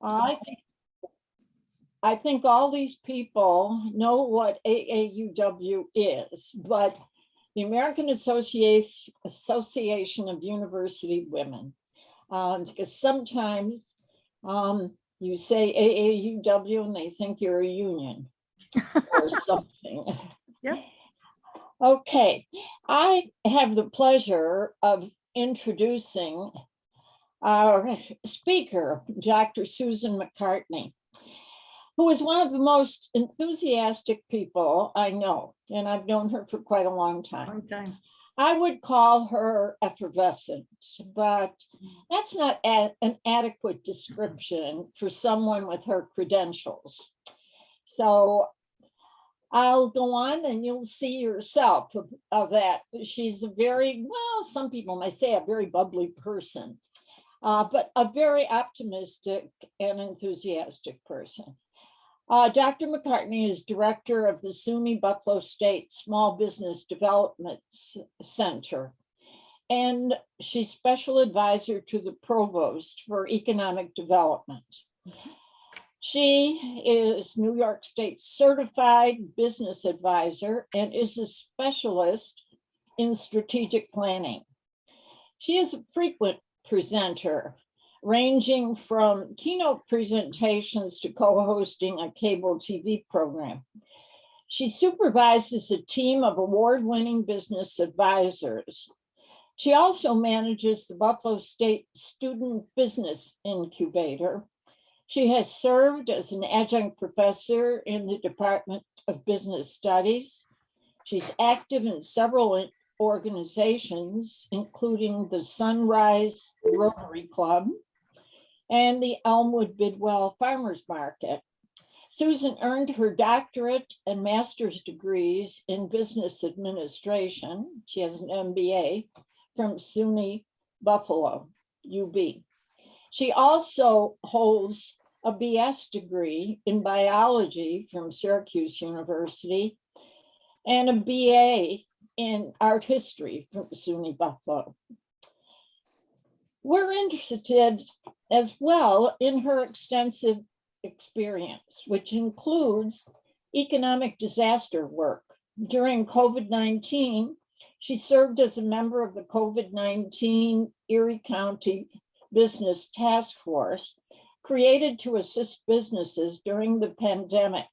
I think I think all these people know what AAUW is, but the American Association of University Women, because sometimes you say AAUW and they think you're a union or something. Yep. Okay, I have the pleasure of introducing our speaker, Dr. Susan McCartney, who is one of the most enthusiastic people I know, and I've known her for quite a long time. I would call her effervescent, but that's not an adequate description for someone with her credentials. So I'll go on and you'll see yourself of that. She's a very, well, some people might say a very bubbly person, but a very optimistic and enthusiastic person. Dr. McCartney is director of the SUNY Buffalo State Small Business Development Center, and she's special advisor to the provost for economic development. She is New York State certified business advisor and is a specialist in strategic planning. She is a frequent presenter, ranging from keynote presentations to co-hosting a cable TV program. She supervises a team of award-winning business advisors. She also manages the Buffalo State Student Business Incubator. She has served as an adjunct professor in the Department of Business Studies. She's active in several organizations, including the Sunrise Rotary Club and the Elmwood Bidwell Farmers Market. Susan earned her doctorate and master's degrees in business administration. She has an MBA from SUNY Buffalo, UB. She also holds a BS degree in biology from Syracuse University and a BA in art history from SUNY Buffalo. We're interested as well in her extensive experience, which includes economic disaster work. During COVID-19, she served as a member of the COVID-19 Erie County Business Task Force, created to assist businesses during the pandemic.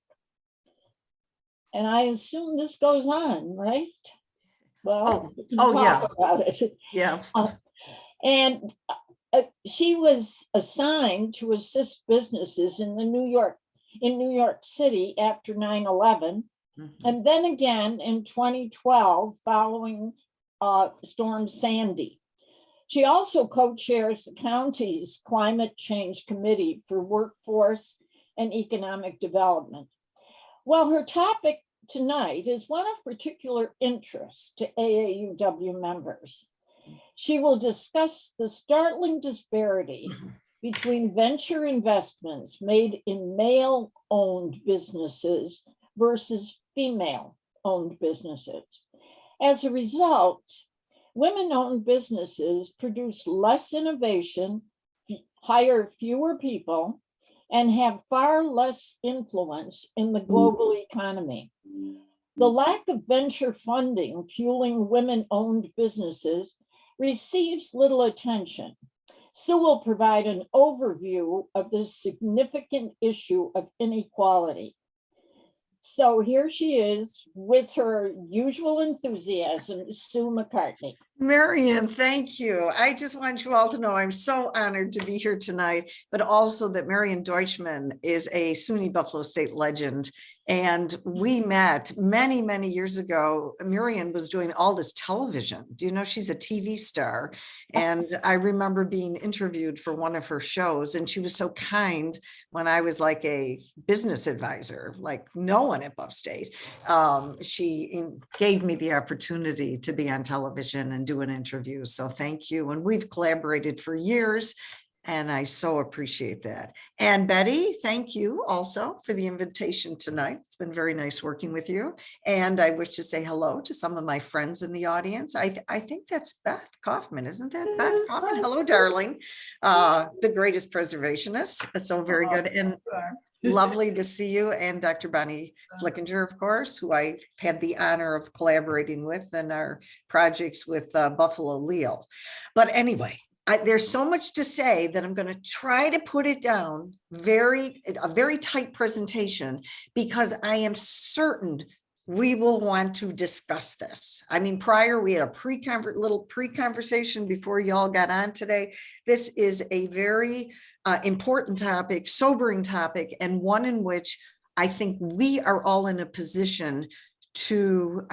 And I assume this goes on, right? Well, we can talk about it. Yeah. And she was assigned to assist businesses in New York City after 9/11, and then again in 2012 following Storm Sandy. She also co-chairs the county's Climate Change Committee for Workforce and Economic Development. Well, her topic tonight is one of particular interest to AAUW members. She will discuss the startling disparity between venture investments made in male-owned businesses versus female-owned businesses. As a result, women-owned businesses produce less innovation, hire fewer people, and have far less influence in the global economy. The lack of venture funding fueling women-owned businesses receives little attention. Sue will provide an overview of this significant issue of inequality. So here she is with her usual enthusiasm, Sue McCartney. Marian, thank you. I just want you all to know I'm so honored to be here tonight, but also that Marian Deutschman is a SUNY Buffalo State legend. And we met many, many years ago. Marian was doing all this television. Do you know she's a TV star? And I remember being interviewed for one of her shows, and she was so kind when I was like a business advisor, like no one at Buff State. She gave me the opportunity to be on television and do an interview. So thank you. And we've collaborated for years. And I so appreciate that. And Betty, thank you also for the invitation tonight. It's been very nice working with you. And I wish to say hello to some of my friends in the audience. I think that's Beth Kaufman, isn't that Beth Kaufman? Hello, darling. The greatest preservationist. So very good. And lovely to see you. And Dr. Bonnie Flickinger, of course, who I've had the honor of collaborating with in our projects with Buffalo Leo. But anyway, there's so much to say that I'm going to try to put it down a very tight presentation, because I am certain we will want to discuss this. I mean, prior, we had a little pre-conversation before y'all got on today. This is a very important topic, sobering topic, and one in which I think we are all in a position to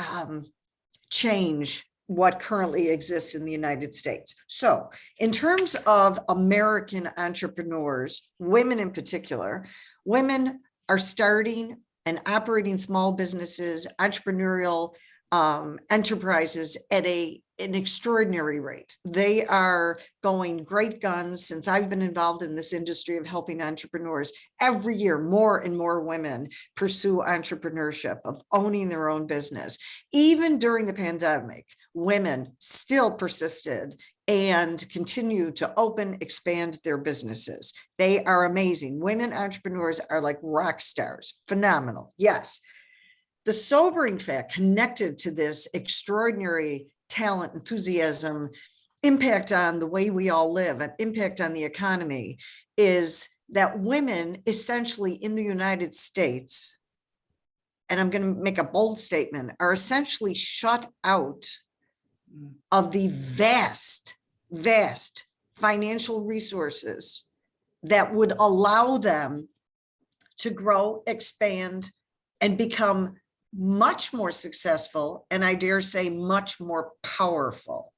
change what currently exists in the United States. So in terms of American entrepreneurs, women in particular, women are starting and operating small businesses, entrepreneurial enterprises at an extraordinary rate. They are going great guns. Since I've been involved in this industry of helping entrepreneurs, every year more and more women pursue entrepreneurship, of owning their own business. Even during the pandemic, women still persisted and continue to expand their businesses. They are amazing. Women entrepreneurs are like rock stars, phenomenal. Yes. The sobering fact connected to this extraordinary talent, enthusiasm, impact on the way we all live, and impact on the economy, is that women essentially in the United States, and I'm going to make a bold statement, are essentially shut out of the vast financial resources that would allow them to grow, expand, and become much more successful, and I dare say much more powerful.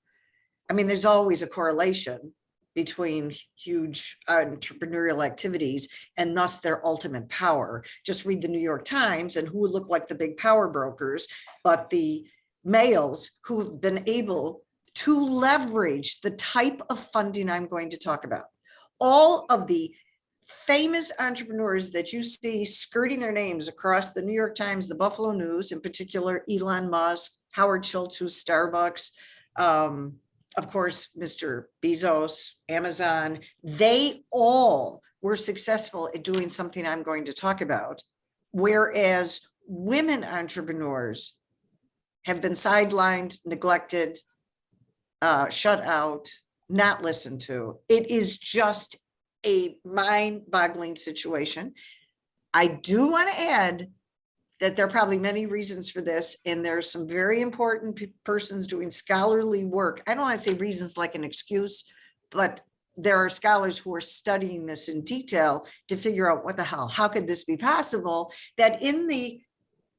I mean, there's always a correlation between huge entrepreneurial activities and thus their ultimate power. Just read the New York Times, and who would look like the big power brokers, but the males who've been able to leverage the type of funding I'm going to talk about. All of the famous entrepreneurs that you see skirting their names across the New York Times, the Buffalo News, in particular, Elon Musk, Howard Schultz, who's Starbucks, of course, Mr. Bezos, Amazon, they all were successful at doing something I'm going to talk about. Whereas women entrepreneurs have been sidelined, neglected, shut out, not listened to. It is just a mind-boggling situation. I do want to add that there are probably many reasons for this, and there's some very important persons doing scholarly work. I don't want to say reasons like an excuse, but there are scholars who are studying this in detail to figure out what the hell, how could this be possible, that in the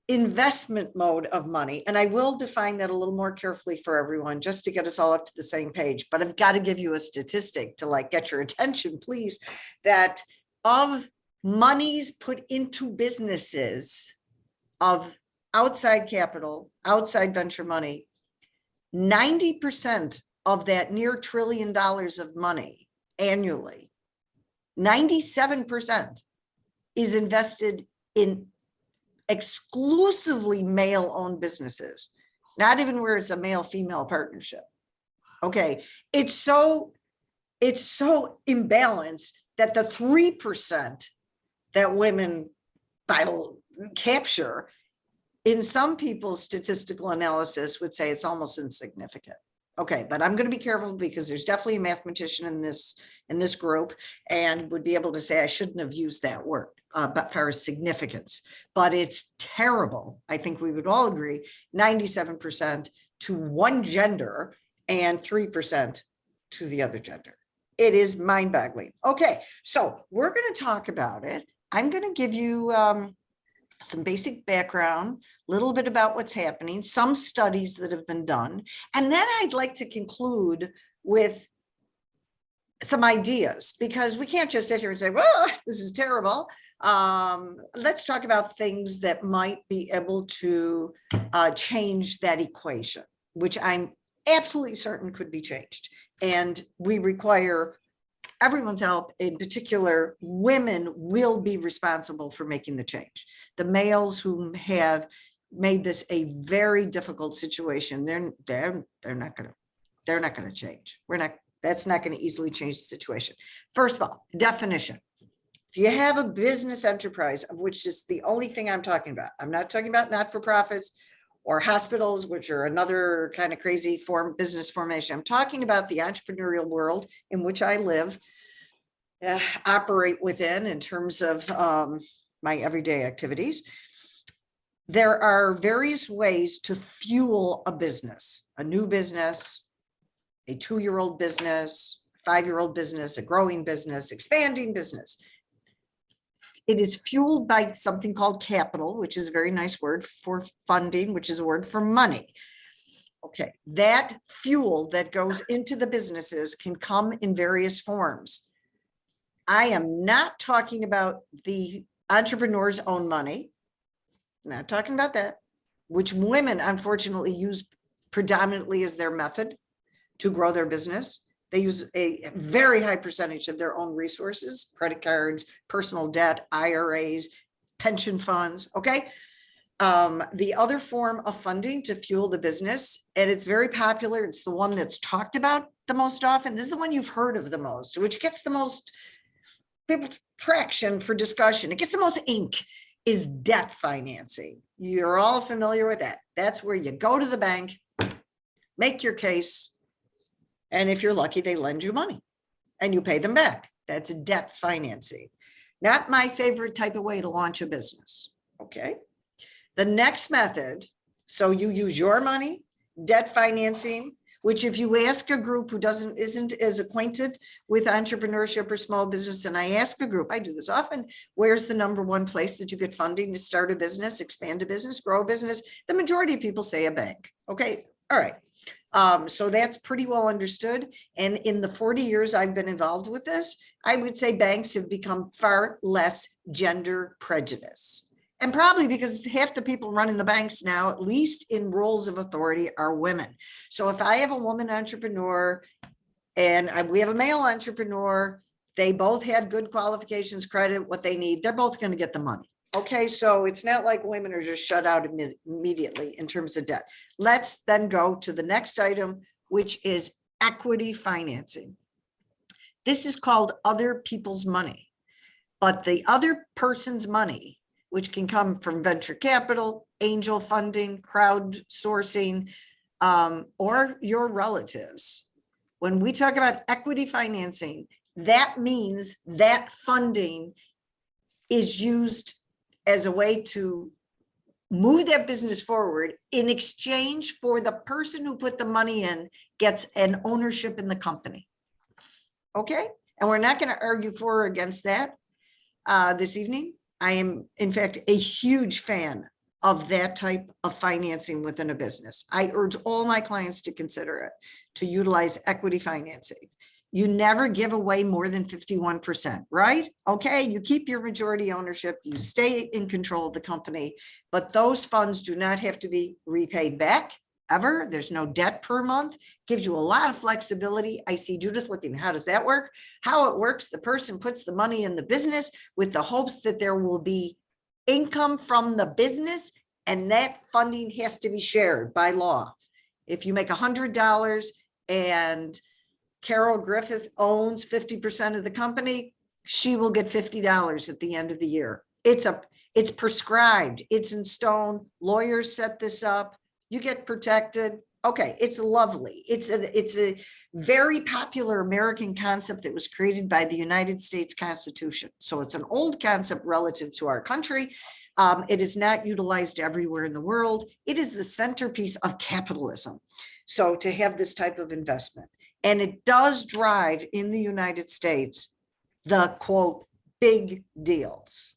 investment mode of money, and I will define that a little more carefully for everyone just to get us all up to the same page, but I've got to give you a statistic to like get your attention, please, that of monies put into businesses of outside capital, outside venture money, 90% of that near $1 trillion of money annually, 97% is invested in exclusively male-owned businesses, not even where it's a male-female partnership. Okay, it's so imbalanced that the 3% that women capture, in some people's statistical analysis would say it's almost insignificant. Okay, but I'm going to be careful because there's definitely a mathematician in this group and would be able to say I shouldn't have used that word, but for significance. But it's terrible. I think we would all agree, 97% to one gender and 3% to the other gender. It is mind-boggling. Okay, so we're going to talk about it. I'm going to give you some basic background, a little bit about what's happening, some studies that have been done, and then I'd like to conclude with some ideas, because we can't just sit here and say, well, this is terrible. Let's talk about things that might be able to change that equation, which I'm absolutely certain could be changed. And we require everyone's help, in particular, women will be responsible for making the change. The males who have made this a very difficult situation, they're not gonna change. That's not gonna easily change the situation. First of all, definition. If you have a business enterprise, of which is the only thing I'm talking about, I'm not talking about not-for-profits or hospitals, which are another kind of crazy business formation. I'm talking about the entrepreneurial world in which I live, operate within in terms of my everyday activities. There are various ways to fuel a business, a new business, a 2-year-old business, 5-year-old business, a growing business, expanding business. It is fueled by something called capital, which is a very nice word for funding, which is a word for money. Okay, that fuel that goes into the businesses can come in various forms. I am not talking about the entrepreneur's own money. Not talking about that, which women unfortunately use predominantly as their method to grow their business. They use a very high percentage of their own resources, credit cards, personal debt, IRAs, pension funds, okay? The other form of funding to fuel the business, and it's very popular, it's the one that's talked about the most often, this is the one you've heard of the most, which gets the most people traction for discussion, it gets the most ink, is debt financing. You're all familiar with that. That's where you go to the bank, make your case, and if you're lucky, they lend you money and you pay them back. That's debt financing. Not my favorite type of way to launch a business, okay? The next method, so you use your money, debt financing, which if you ask a group who isn't as acquainted with entrepreneurship or small business, and I ask a group, I do this often, where's the number one place that you get funding to start a business, expand a business, grow a business? The majority of people say a bank. Okay, all right. So that's pretty well understood. And in the 40 years I've been involved with this, I would say banks have become far less gender prejudice. And probably because half the people running the banks now, at least in roles of authority, are women. So if I have a woman entrepreneur and we have a male entrepreneur, they both have good qualifications, credit, what they need, they're both going to get the money. Okay, so it's not like women are just shut out immediately in terms of debt. Let's then go to the next item, which is equity financing. This is called other people's money, but the other person's money, which can come from venture capital, angel funding, crowdsourcing, or your relatives. When we talk about equity financing, that means that funding is used as a way to move that business forward in exchange for the person who put the money in gets an ownership in the company. Okay, and we're not going to argue for or against that this evening. I am, in fact, a huge fan of that type of financing within a business. I urge all my clients to consider it, to utilize equity financing. You never give away more than 51%, right? Okay, you keep your majority ownership, you stay in control of the company, but those funds do not have to be repaid back ever. There's no debt per month, gives you a lot of flexibility. I see Judith looking, how does that work? How it works, the person puts the money in the business with the hopes that there will be income from the business, and that funding has to be shared by law. If you make $100 and Carol Griffith owns 50% of the company, she will get $50 at the end of the year. It's prescribed, it's in stone. Lawyers set this up. You get protected. Okay, it's lovely. It's a very popular American concept that was created by the United States Constitution. So it's an old concept relative to our country. It is not utilized everywhere in the world. It is the centerpiece of capitalism. So to have this type of investment. And it does drive in the United States the quote, big deals,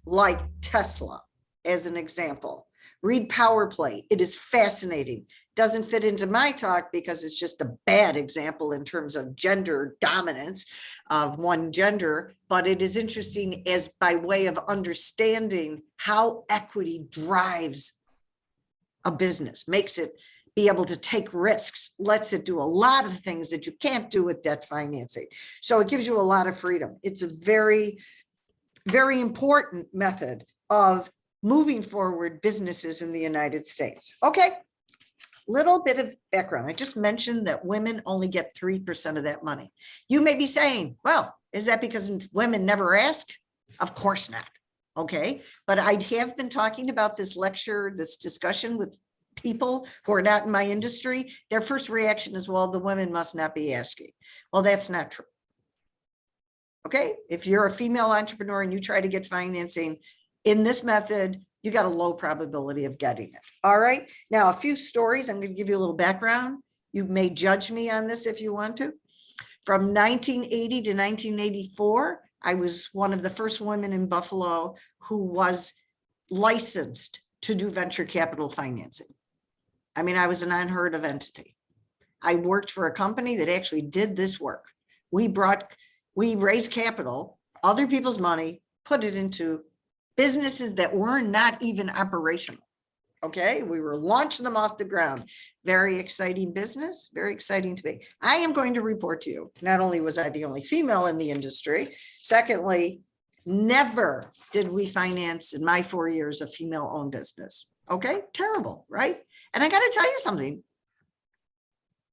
like Tesla, as an example. Read Power Play. It is fascinating. Doesn't fit into my talk because it's just a bad example in terms of gender dominance of one gender, but it is interesting as by way of understanding how equity drives a business, makes it be able to take risks, lets it do a lot of things that you can't do with debt financing. So it gives you a lot of freedom. It's a very, very important method of moving forward businesses in the United States. Okay, little bit of background. I just mentioned that women only get 3% of that money. You may be saying, well, is that because women never ask? Of course not. Okay, but I have been talking about this lecture, this discussion with people who are not in my industry. Their first reaction is, well, the women must not be asking. Well, that's not true. Okay, if you're a female entrepreneur and you try to get financing in this method, you got a low probability of getting it. All right, now a few stories. I'm going to give you a little background. You may judge me on this if you want to. From 1980 to 1984, I was one of the first women in Buffalo who was licensed to do venture capital financing. I mean, I was an unheard of entity. I worked for a company that actually did this work. We raised capital, other people's money, put it into businesses that were not even operational. Okay, we were launching them off the ground. Very exciting business, very exciting to be. I am going to report to you, not only was I the only female in the industry, secondly, never did we finance in my 4 years a female-owned business. Okay, terrible, right? And I got to tell you something.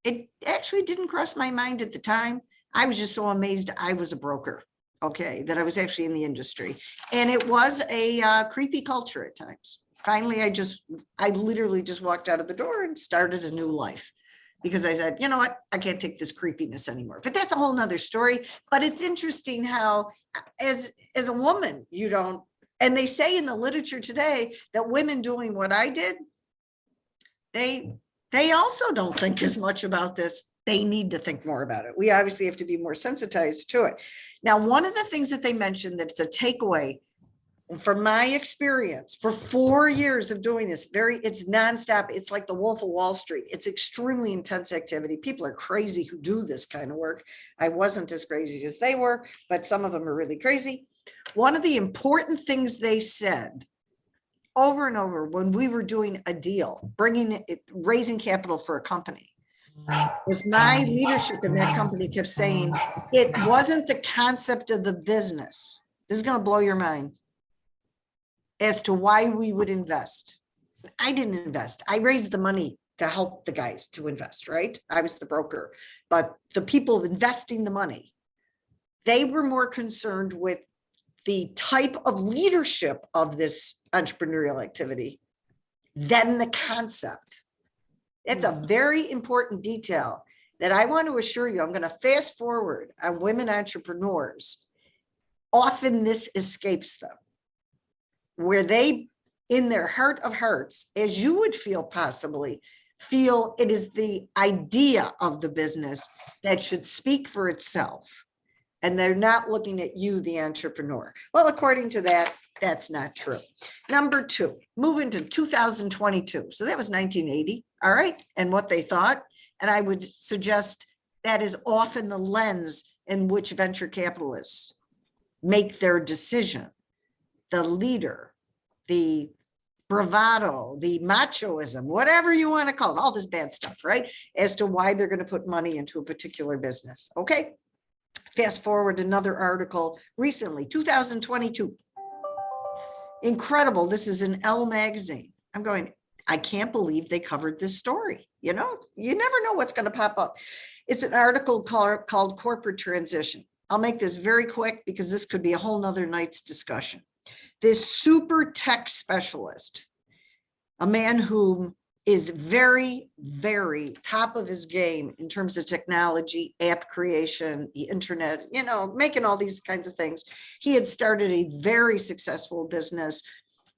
It actually didn't cross my mind at the time. I was just so amazed I was a broker, okay, that I was actually in the industry. And it was a creepy culture at times. Finally, I literally just walked out of the door and started a new life because I said, you know what, I can't take this creepiness anymore. But that's a whole nother story. But it's interesting how as a woman, you don't, and they say in the literature today that women doing what I did, they also don't think as much about this. They need to think more about it. We obviously have to be more sensitized to it. Now, one of the things that they mentioned that's a takeaway from my experience for 4 years of doing this, it's nonstop. It's like the Wolf of Wall Street. It's extremely intense activity. People are crazy who do this kind of work. I wasn't as crazy as they were, but some of them are really crazy. One of the important things they said over and over when we were doing a deal, raising capital for a company, was my leadership in that company kept saying, it wasn't the concept of the business. This is going to blow your mind. As to why we would invest. I didn't invest. I raised the money to help the guys to invest, right? I was the broker, but the people investing the money, they were more concerned with the type of leadership of this entrepreneurial activity than the concept. It's a very important detail that I want to assure you. I'm going to fast forward on women entrepreneurs. Often this escapes them, where they, in their heart of hearts, as you would feel possibly, feel it is the idea of the business that should speak for itself. And they're not looking at you, the entrepreneur. Well, according to that, that's not true. Number two, moving to 2022. So that was 1980. All right. And what they thought, and I would suggest that is often the lens in which venture capitalists make their decision. The leader, the bravado, the machoism, whatever you want to call it, all this bad stuff, right? As to why they're going to put money into a particular business. Okay. Fast forward another article recently, 2022. Incredible. This is in Elle magazine. I'm going, I can't believe they covered this story. You know, you never know what's going to pop up. It's an article called Corporate Transition. I'll make this very quick because this could be a whole nother night's discussion. This super tech specialist, a man who is very, very top of his game in terms of technology, app creation, the internet, you know, making all these kinds of things. He had started a very successful business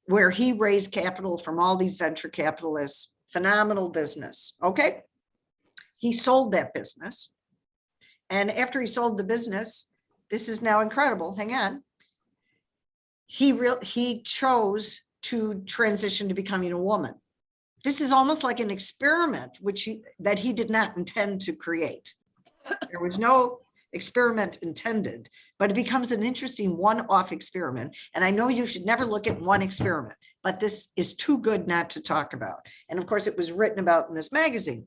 where he raised capital from all these venture capitalists, phenomenal business. Okay. He sold that business. And after he sold the business, this is now incredible. Hang on. He chose to transition to becoming a woman. This is almost like an experiment, that he did not intend to create. There was no experiment intended, but it becomes an interesting one-off experiment. And I know you should never look at one experiment, but this is too good not to talk about. And of course, it was written about in this magazine.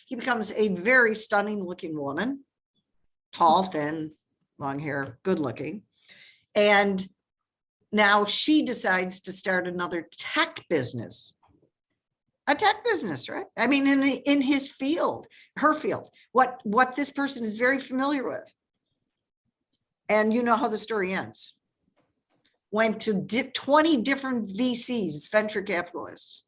He becomes a very stunning looking woman, tall, thin, long hair, good looking. And now she decides to start another tech business. A tech business, right? I mean, in his field, her field, what this person is very familiar with. And you know how the story ends. Went to 20 different VCs, venture capitalists,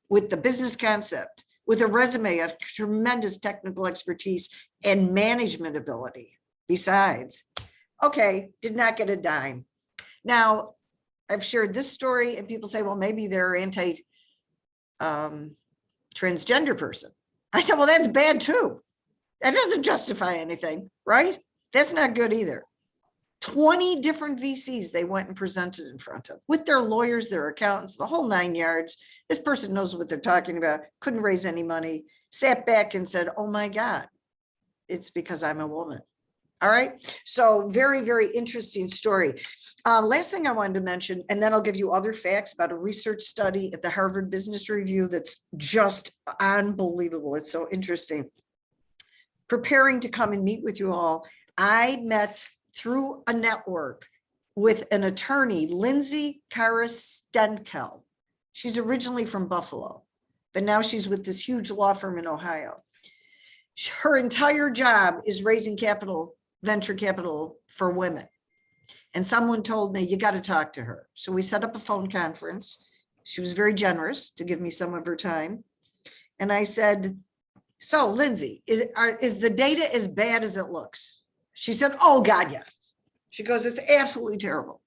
with the business concept, with a resume of tremendous technical expertise and management ability. Besides, okay, did not get a dime. Now, I've shared this story and people say, well, maybe they're transgender person. I said, well, that's bad too. That doesn't justify anything, right? That's not good either. 20 different VCs they went and presented in front of with their lawyers, their accountants, the whole 9 yards. This person knows what they're talking about, couldn't raise any money, sat back and said, oh my God, it's because I'm a woman. All right. So very, very interesting story. Last thing I wanted to mention, and then I'll give you other facts about a research study at the Harvard Business Review that's just unbelievable. It's so interesting. Preparing to come and meet with you all, I met through a network with an attorney, Lindsay Karastenkel. She's originally from Buffalo, but now she's with this huge law firm in Ohio. Her entire job is raising capital, venture capital for women. And someone told me, you got to talk to her. So we set up a phone conference. She was very generous to give me some of her time. And I said, so Lindsay, is the data as bad as it looks? She said, oh God, yes. She goes, it's absolutely terrible.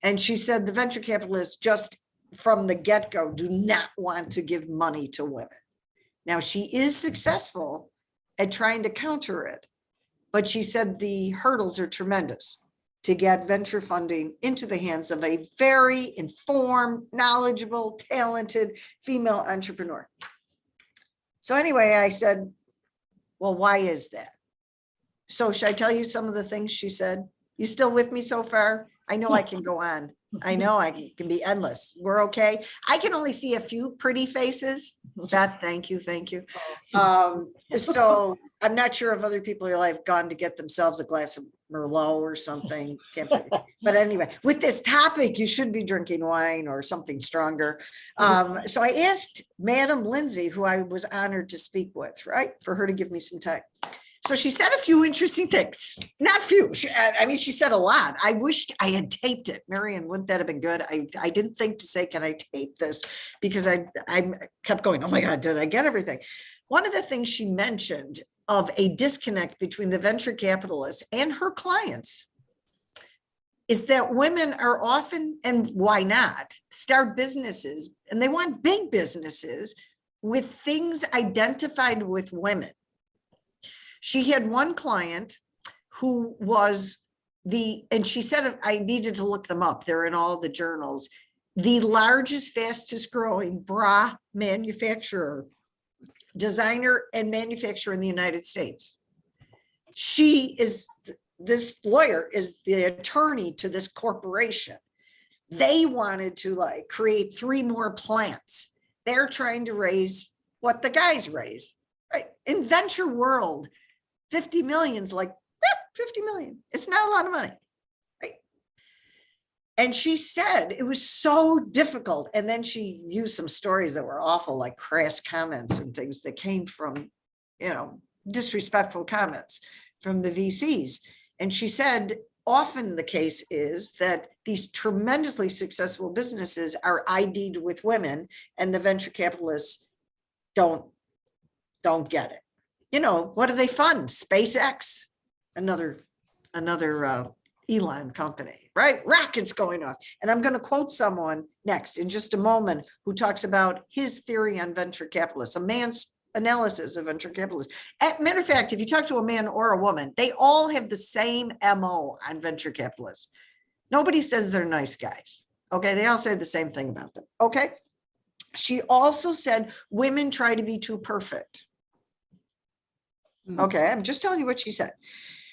And she said, the venture capitalists just from the get-go do not want to give money to women. Now she is successful at trying to counter it, but she said the hurdles are tremendous to get venture funding into the hands of a very informed, knowledgeable, talented female entrepreneur. So anyway, I said, well, why is that? So should I tell you some of the things she said? You still with me so far? I know I can go on. I know I can be endless. We're okay. I can only see a few pretty faces. Beth, thank you. Thank you. So I'm not sure if other people in your life gone to get themselves a glass of Merlot or something. But anyway, with this topic, you should be drinking wine or something stronger. So I asked Madam Lindsay, who I was honored to speak with, right, for her to give me some time. So she said a few interesting things, not few. I mean, she said a lot. I wished I had taped it. Marian, wouldn't that have been good? I didn't think to say, can I tape this? Because I kept going, oh my God, did I get everything? One of the things she mentioned of a disconnect between the venture capitalists and her clients is that women are often, and why not, start businesses, and they want big businesses with things identified with women. She had one client who was and she said, I needed to look them up. They're in all the journals. The largest, fastest growing bra manufacturer, designer and manufacturer in the United States. This lawyer is the attorney to this corporation. They wanted to create 3 more plants. They're trying to raise what the guys raise, right? In venture world, 50 million's 50 million. It's not a lot of money, right? And she said it was so difficult. And then she used some stories that were awful, like crass comments and things that came from, disrespectful comments from the VCs. And she said, often the case is that these tremendously successful businesses are ID'd with women and the venture capitalists don't get it. What do they fund? SpaceX, another Elon company, right? Rockets going off. And I'm going to quote someone next in just a moment who talks about his theory on venture capitalists, a man's analysis of venture capitalists. Matter of fact, if you talk to a man or a woman, they all have the same MO on venture capitalists. Nobody says they're nice guys. Okay. They all say the same thing about them. Okay. She also said women try to be too perfect. Okay, I'm just telling you what she said.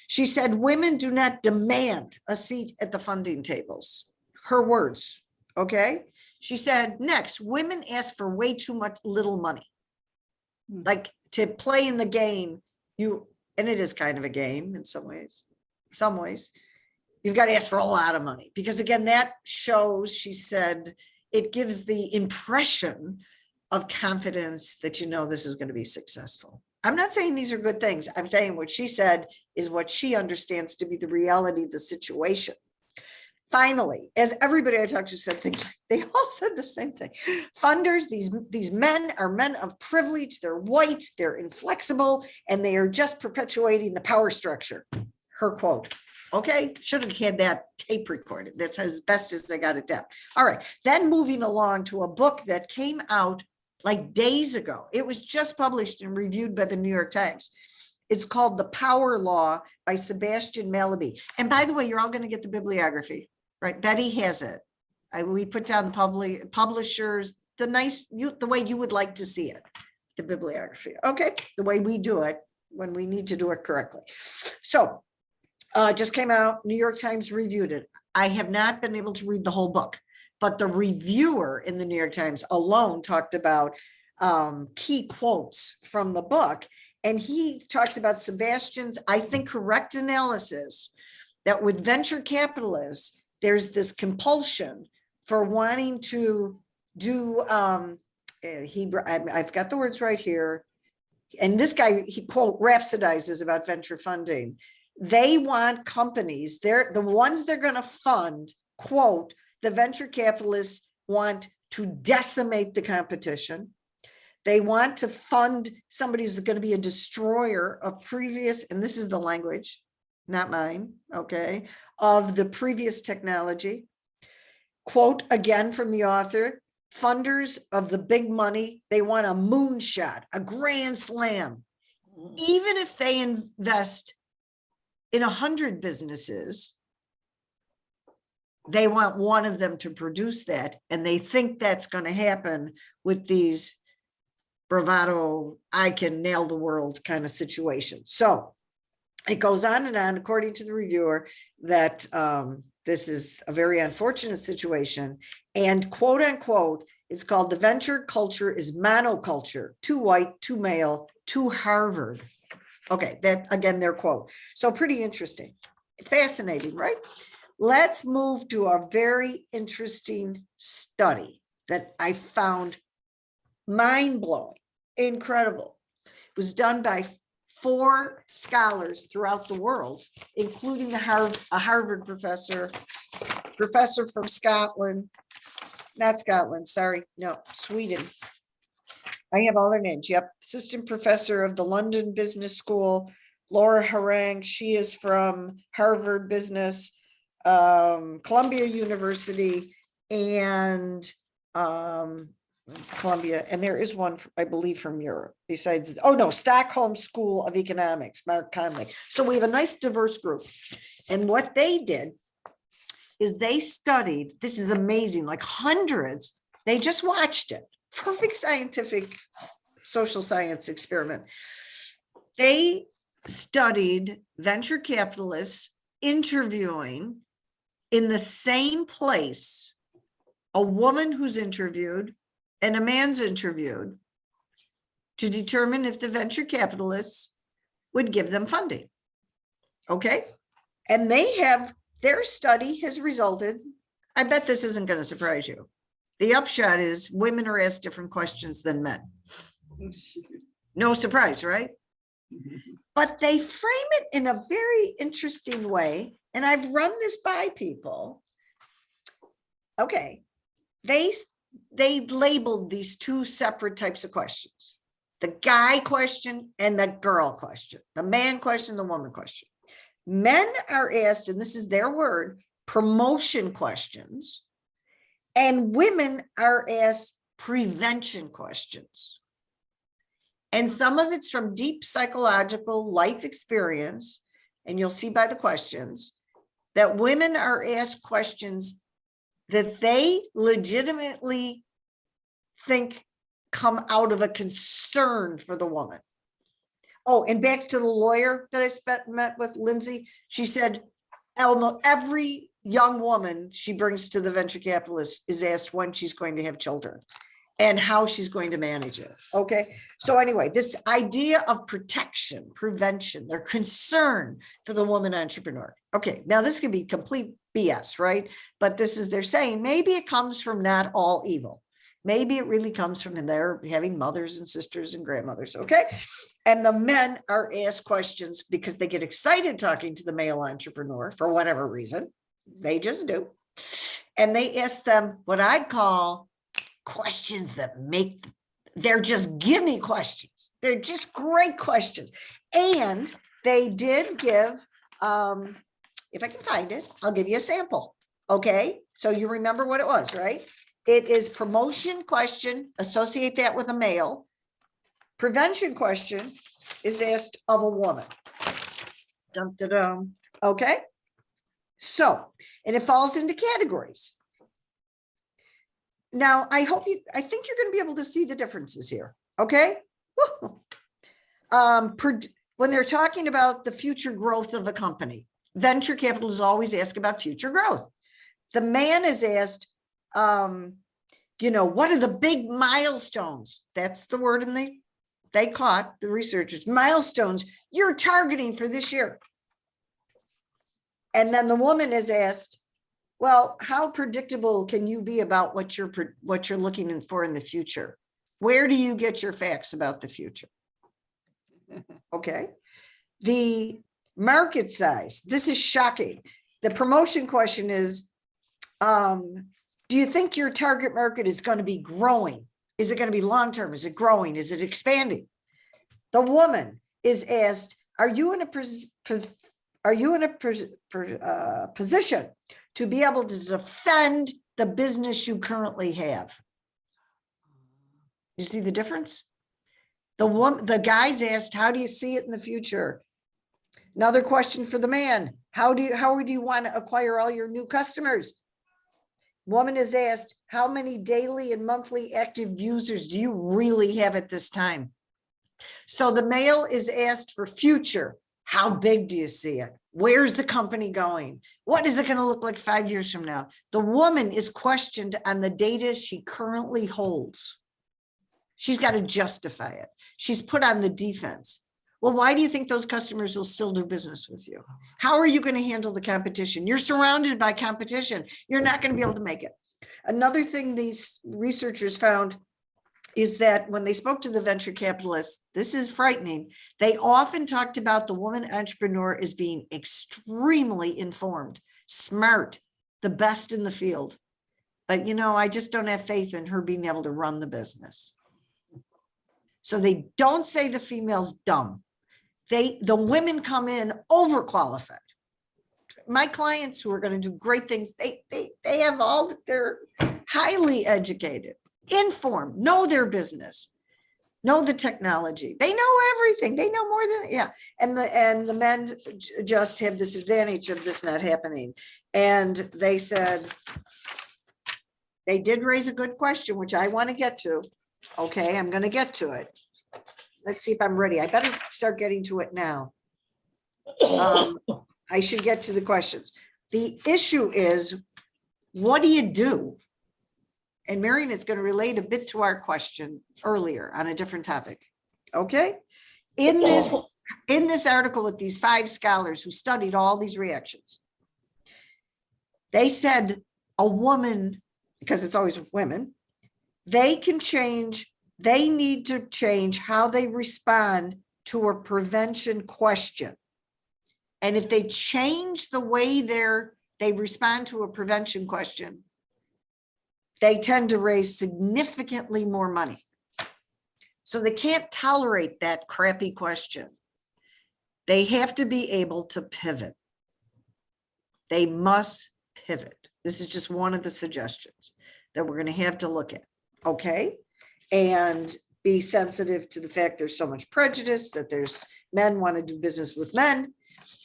She said, women do not demand a seat at the funding tables. Her words, okay? She said, next, women ask for way too much little money. Like to play in the game, and it is kind of a game in some ways, you've got to ask for a lot of money because again, that shows, she said, it gives the impression of confidence that this is going to be successful. I'm not saying these are good things. I'm saying what she said is what she understands to be the reality of the situation. Finally, as everybody I talked to said things like, they all said the same thing. Funders, these men are men of privilege. They're white, they're inflexible, and they are just perpetuating the power structure. Her quote. Okay, should have had that tape recorded. That's as best as I got it down. All right, then moving along to a book that came out like days ago. It was just published and reviewed by the New York Times. It's called The Power Law by Sebastian Mallaby. And by the way, you're all going to get the bibliography, right? Betty has it. We put down the publishers, the way you would like to see it, the bibliography. Okay, the way we do it when we need to do it correctly. So just came out, New York Times reviewed it. I have not been able to read the whole book, but the reviewer in the New York Times alone talked about key quotes from the book. And he talks about Sebastian's, I think, correct analysis that with venture capitalists, there's this compulsion for wanting to do, I've got the words right here. And this guy, he quote, rhapsodizes about venture funding. They want companies, the ones they're going to fund, quote, the venture capitalists want to decimate the competition. They want to fund somebody who's going to be a destroyer of previous, and this is the language, not mine, okay, of the previous technology. Quote again from the author, funders of the big money, they want a moonshot, a grand slam. Even if they invest in 100 businesses, they want one of them to produce that. And they think that's going to happen with these bravado, I can nail the world kind of situations. So it goes on and on, according to the reviewer, that this is a very unfortunate situation. And quote unquote, it's called the venture culture is monoculture, too white, too male, too Harvard. Okay, that again, their quote. So pretty interesting, fascinating, right? Let's move to a very interesting study that I found mind-blowing, incredible. It was done by 4 scholars throughout the world, including a Harvard professor from Scotland, not Scotland, sorry, no, Sweden. I have all their names. Yep. Assistant professor of the London Business School, Laura Harang. She is from Harvard Business, Columbia University, and Columbia. And there is one, I believe, from Europe besides, oh no, Stockholm School of Economics, Mark Conley. So we have a nice diverse group. And what they did is they studied, this is amazing, like hundreds, they just watched it. Perfect scientific social science experiment. They studied venture capitalists interviewing in the same place, a woman who's interviewed and a man's interviewed, to determine if the venture capitalists would give them funding. Okay. And their study has resulted, I bet this isn't going to surprise you. The upshot is women are asked different questions than men. No surprise, right? But they frame it in a very interesting way. And I've run this by people. Okay. They labeled these 2 separate types of questions. The guy question and the girl question. The man question, the woman question. Men are asked, and this is their word, promotion questions. And women are asked prevention questions. And some of it's from deep psychological life experience. And you'll see by the questions that women are asked questions that they legitimately think come out of a concern for the woman. Oh, and back to the lawyer that met with Lindsay. She said, Elmo, every young woman she brings to the venture capitalist is asked when she's going to have children and how she's going to manage it. Okay. So anyway, this idea of protection, prevention, their concern for the woman entrepreneur. Okay. Now this can be complete BS, right? But this is, they're saying maybe it comes from not all evil. Maybe it really comes from their having mothers and sisters and grandmothers. Okay. And the men are asked questions because they get excited talking to the male entrepreneur for whatever reason. They just do. And they ask them what I'd call questions that they're just gimme questions. They're just great questions. And they did give, if I can find it, I'll give you a sample. Okay. So you remember what it was, right? It is promotion question, associate that with a male. Prevention question is asked of a woman. Dum, da, dum. Okay. So, and it falls into categories. Now, I think you're going to be able to see the differences here. Okay. When they're talking about the future growth of a company, venture capital is always asked about future growth. The man is asked, what are the big milestones? That's the word they caught, the researchers, milestones you're targeting for this year. And then the woman is asked, well, how predictable can you be about what you're looking for in the future? Where do you get your facts about the future? Okay. The market size, this is shocking. The promotion question is, do you think your target market is going to be growing? Is it going to be long-term? Is it growing? Is it expanding? The woman is asked, are you in a position to be able to defend the business you currently have? You see the difference? The guy's asked, how do you see it in the future? Another question for the man, how do you want to acquire all your new customers? Woman is asked, how many daily and monthly active users do you really have at this time? So the male is asked for future. How big do you see it? Where's the company going? What is it going to look like 5 years from now? The woman is questioned on the data she currently holds. She's got to justify it. She's put on the defense. Well, why do you think those customers will still do business with you? How are you going to handle the competition? You're surrounded by competition. You're not going to be able to make it. Another thing these researchers found is that when they spoke to the venture capitalists, this is frightening. They often talked about the woman entrepreneur as being extremely informed, smart, the best in the field. But, I just don't have faith in her being able to run the business. So they don't say the female's dumb. The women come in overqualified. My clients who are going to do great things, they have they're highly educated, informed, know their business, know the technology. They know everything. They know more than, yeah. And the men just have this advantage of this not happening. And they said, they did raise a good question, which I want to get to. Okay, I'm going to get to it. Let's see if I'm ready. I better start getting to it now. I should get to the questions. The issue is, what do you do? And Marian is going to relate a bit to our question earlier on a different topic. Okay. In this article with these 5 scholars who studied all these reactions, they said a woman, because it's always women, they need to change how they respond to a prevention question. And if they change the way they respond to a prevention question, they tend to raise significantly more money. So they can't tolerate that crappy question. They have to be able to pivot. They must pivot. This is just one of the suggestions that we're going to have to look at. Okay. And be sensitive to the fact there's so much prejudice, that there's men want to do business with men.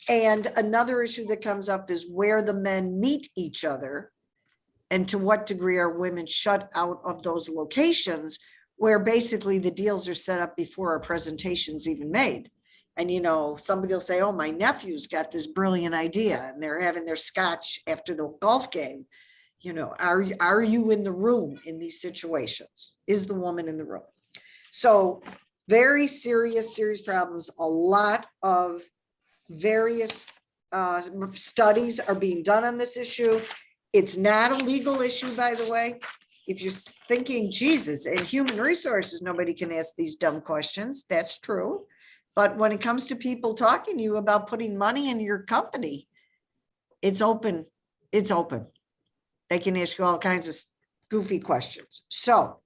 And another issue that comes up is where the men meet each other and to what degree are women shut out of those locations where basically the deals are set up before a presentation's even made. And, you know, somebody will say, oh, my nephew's got this brilliant idea and they're having their scotch after the golf game. You know, are you in the room in these situations? Is the woman in the room? So very serious problems. A lot of various studies are being done on this issue. It's not a legal issue, by the way. If you're thinking, Jesus, in human resources, nobody can ask these dumb questions. That's true. But when it comes to people talking to you about putting money in your company, it's open. It's open. They can ask you all kinds of goofy questions. So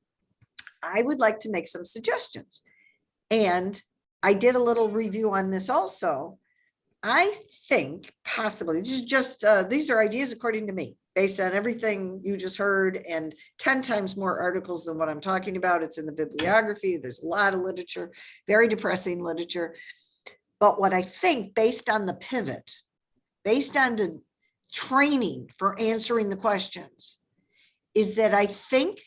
I would like to make some suggestions. And I did a little review on this also. I think possibly, this is just, these are ideas according to me, based on everything you just heard and 10 times more articles than what I'm talking about. It's in the bibliography. There's a lot of literature, very depressing literature. But what I think, based on the pivot, based on the training for answering the questions, is that I think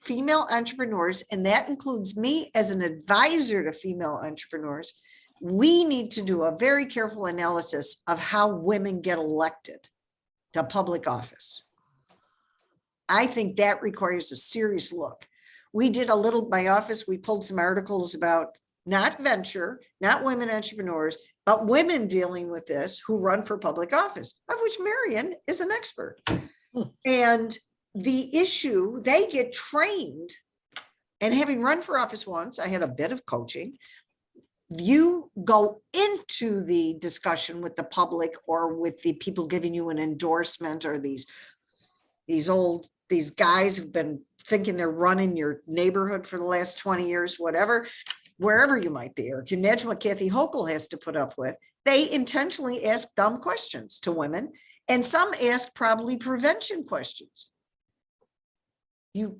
female entrepreneurs, and that includes me as an advisor to female entrepreneurs, we need to do a very careful analysis of how women get elected to public office. I think that requires a serious look. We did a little, my office, we pulled some articles about not venture, not women entrepreneurs, but women dealing with this who run for public office, of which Marian is an expert. And the issue, they get trained, and having run for office once, I had a bit of coaching. You go into the discussion with the public or with the people giving you an endorsement, or these guys who've been thinking they're running your neighborhood for the last 20 years, whatever, wherever you might be. Or if you imagine what Kathy Hochul has to put up with, they intentionally ask dumb questions to women, and some ask probably prevention questions.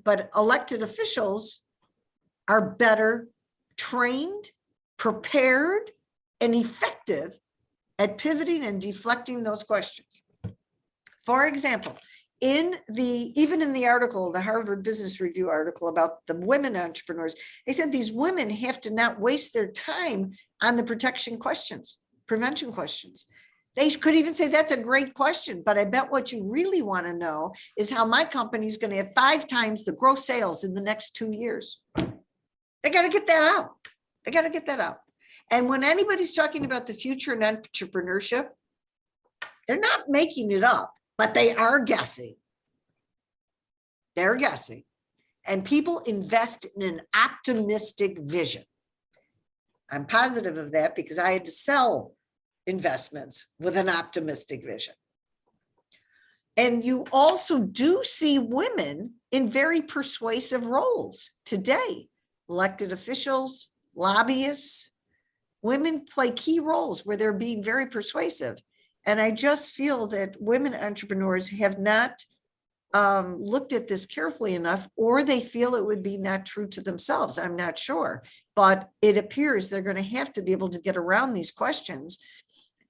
But elected officials are better trained, prepared, and effective at pivoting and deflecting those questions. For example, even in the article, the Harvard Business Review article about the women entrepreneurs, they said these women have to not waste their time on the prevention questions. They could even say that's a great question, but I bet what you really want to know is how my company is going to have 5 times the gross sales in the next 2 years. They got to get that out. And when anybody's talking about the future in entrepreneurship, they're not making it up, but they are guessing. They're guessing. And people invest in an optimistic vision. I'm positive of that because I had to sell investments with an optimistic vision. And you also do see women in very persuasive roles today. Elected officials, lobbyists, women play key roles where they're being very persuasive. And I just feel that women entrepreneurs have not looked at this carefully enough, or they feel it would be not true to themselves. I'm not sure, but it appears they're going to have to be able to get around these questions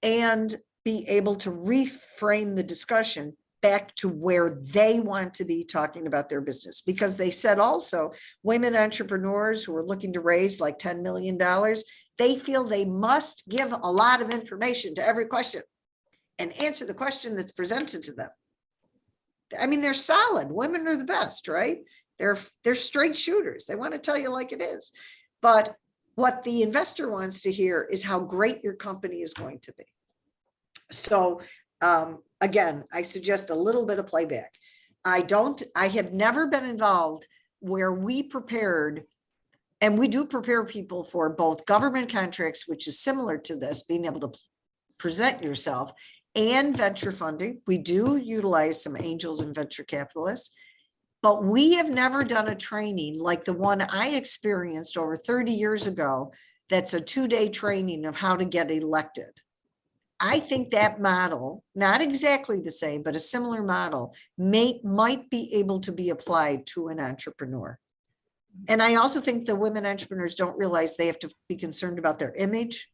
and be able to reframe the discussion back to where they want to be talking about their business. Because they said also, women entrepreneurs who are looking to raise like $10 million, they feel they must give a lot of information to every question and answer the question that's presented to them. I mean, they're solid. Women are the best, right? They're straight shooters. They want to tell you like it is. But what the investor wants to hear is how great your company is going to be. So again, I suggest a little bit of playback. I have never been involved where we prepared, and we do prepare people for both government contracts, which is similar to this, being able to present yourself, and venture funding. We do utilize some angels and venture capitalists, but we have never done a training like the one I experienced over 30 years ago. That's a 2-day training of how to get elected. I think that model, not exactly the same, but a similar model might be able to be applied to an entrepreneur. And I also think the women entrepreneurs don't realize they have to be concerned about their image.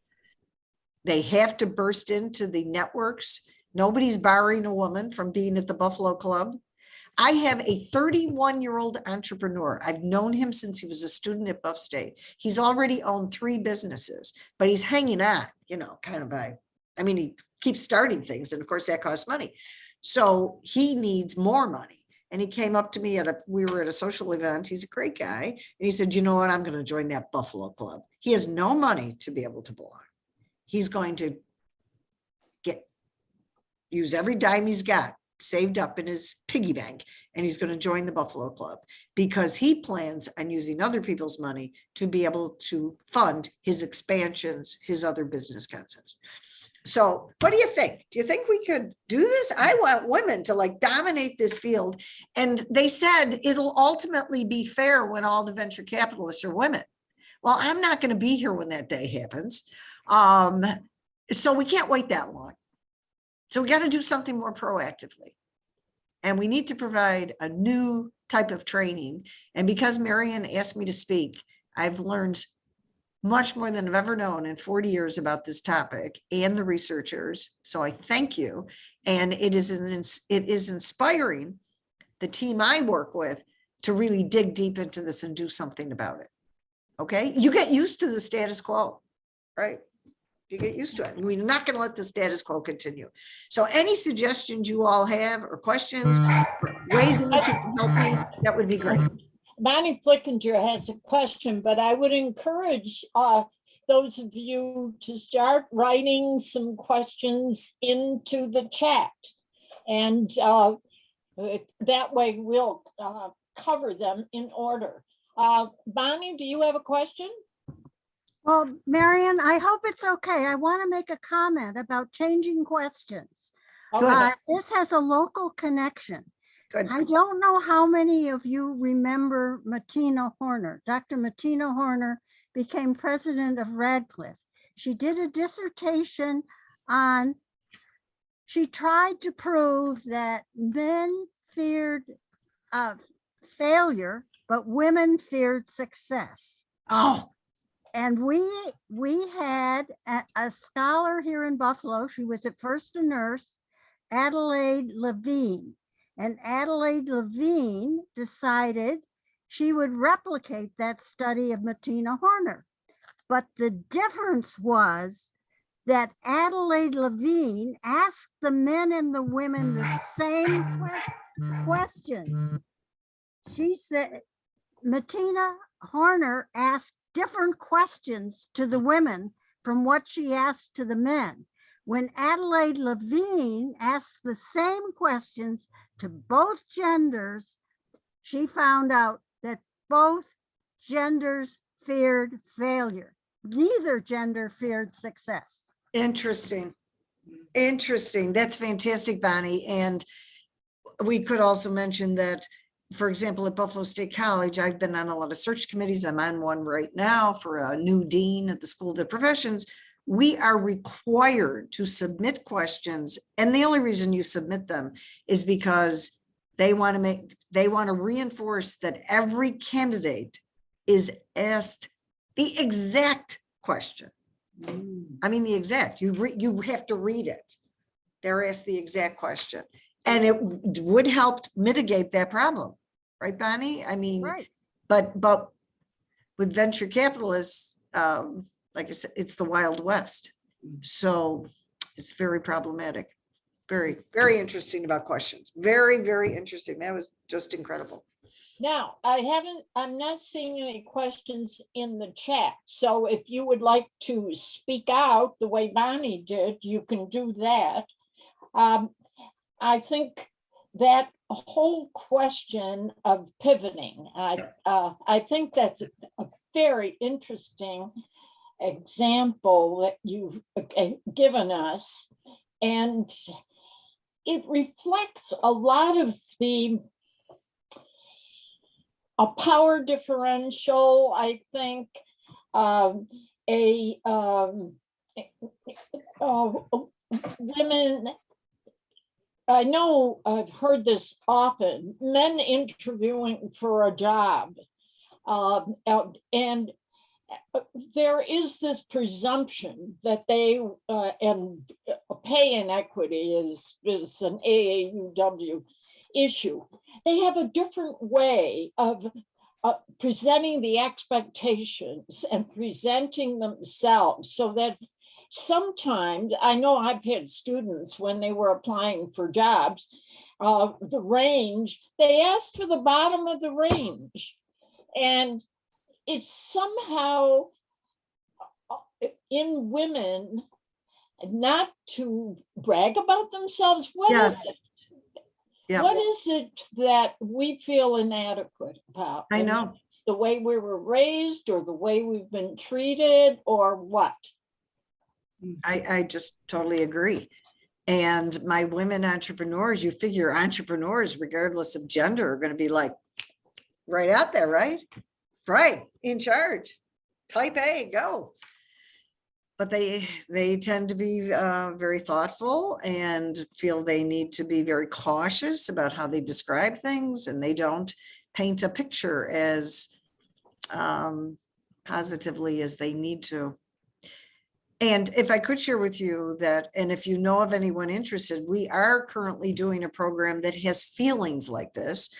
They have to burst into the networks. Nobody's barring a woman from being at the Buffalo Club. I have a 31-year-old entrepreneur. I've known him since he was a student at Buff State. He's already owned 3 businesses, but he's hanging on, kind of he keeps starting things. And of course that costs money. So he needs more money. And he came up to me we were at a social event. He's a great guy. And he said, you know what? I'm going to join that Buffalo Club. He has no money to be able to belong. He's going to use every dime he's got saved up in his piggy bank, and he's going to join the Buffalo Club because he plans on using other people's money to be able to fund his expansions, his other business concepts. So what do you think? Do you think we could do this? I want women to dominate this field. And they said it'll ultimately be fair when all the venture capitalists are women. Well, I'm not going to be here when that day happens. So we can't wait that long. So we got to do something more proactively. And we need to provide a new type of training. And because Marian asked me to speak, I've learned much more than I've ever known in 40 years about this topic and the researchers. So I thank you. And it is inspiring the team I work with to really dig deep into this and do something about it. Okay. You get used to the status quo, right? You get used to it. We're not going to let the status quo continue. So any suggestions you all have or questions, or ways in which you can help me, that would be great. Bonnie Flickinger has a question, but I would encourage those of you to start writing some questions into the chat. And that way we'll cover them in order. Bonnie, do you have a question? Well, Marian, I hope it's okay. I want to make a comment about changing questions. This has a local connection. Good. I don't know how many of you remember Martina Horner. Dr. Martina Horner became president of Radcliffe. She did a dissertation on, she tried to prove that men feared failure, but women feared success. Oh. And we had a scholar here in Buffalo. She was at first a nurse, Adelaide Levine. And Adelaide Levine decided she would replicate that study of Martina Horner. But the difference was that Adelaide Levine asked the men and the women the same questions. She said, Martina Horner asked different questions to the women from what she asked to the men. When Adelaide Levine asked the same questions to both genders, she found out that both genders feared failure. Neither gender feared success. Interesting. Interesting. That's fantastic, Bonnie. And we could also mention that, for example, at Buffalo State College, I've been on a lot of search committees. I'm on one right now for a new dean at the School of the Professions. We are required to submit questions. And the only reason you submit them is because they want to reinforce that every candidate is asked the exact question. I mean, the exact, you have to read it. They're asked the exact question. And it would help mitigate that problem, right, Bonnie? I mean, Right. but with venture capitalists, like I said, it's the Wild West. So it's very problematic. Very, very interesting about questions. Very, very interesting. That was just incredible. Now, I'm not seeing any questions in the chat. So if you would like to speak out the way Bonnie did, you can do that. I think that whole question of pivoting, I think that's a very interesting example that you've given us. And it reflects a lot of a power differential, I think, women, I know I've heard this often, men interviewing for a job. And there is this presumption that and pay inequity is an AAUW issue, they have a different way of presenting the expectations and presenting themselves, so that sometimes, I know I've had students when they were applying for jobs, the range, they asked for the bottom of the range. And it's somehow in women not to brag about themselves. What is Yes. it? Yeah. What is it that we feel inadequate about? I And know. it's the way we were raised, or the way we've been treated, or what? I just totally agree. And my women entrepreneurs, you figure entrepreneurs, regardless of gender, are going to be like right out there, right? Right, in charge. Type A, go. But they tend to be very thoughtful and feel they need to be very cautious about how they describe things, and they don't paint a picture as positively as they need to. And if I could share with you that, and if you know of anyone interested, we are currently doing a program that has feelings like this.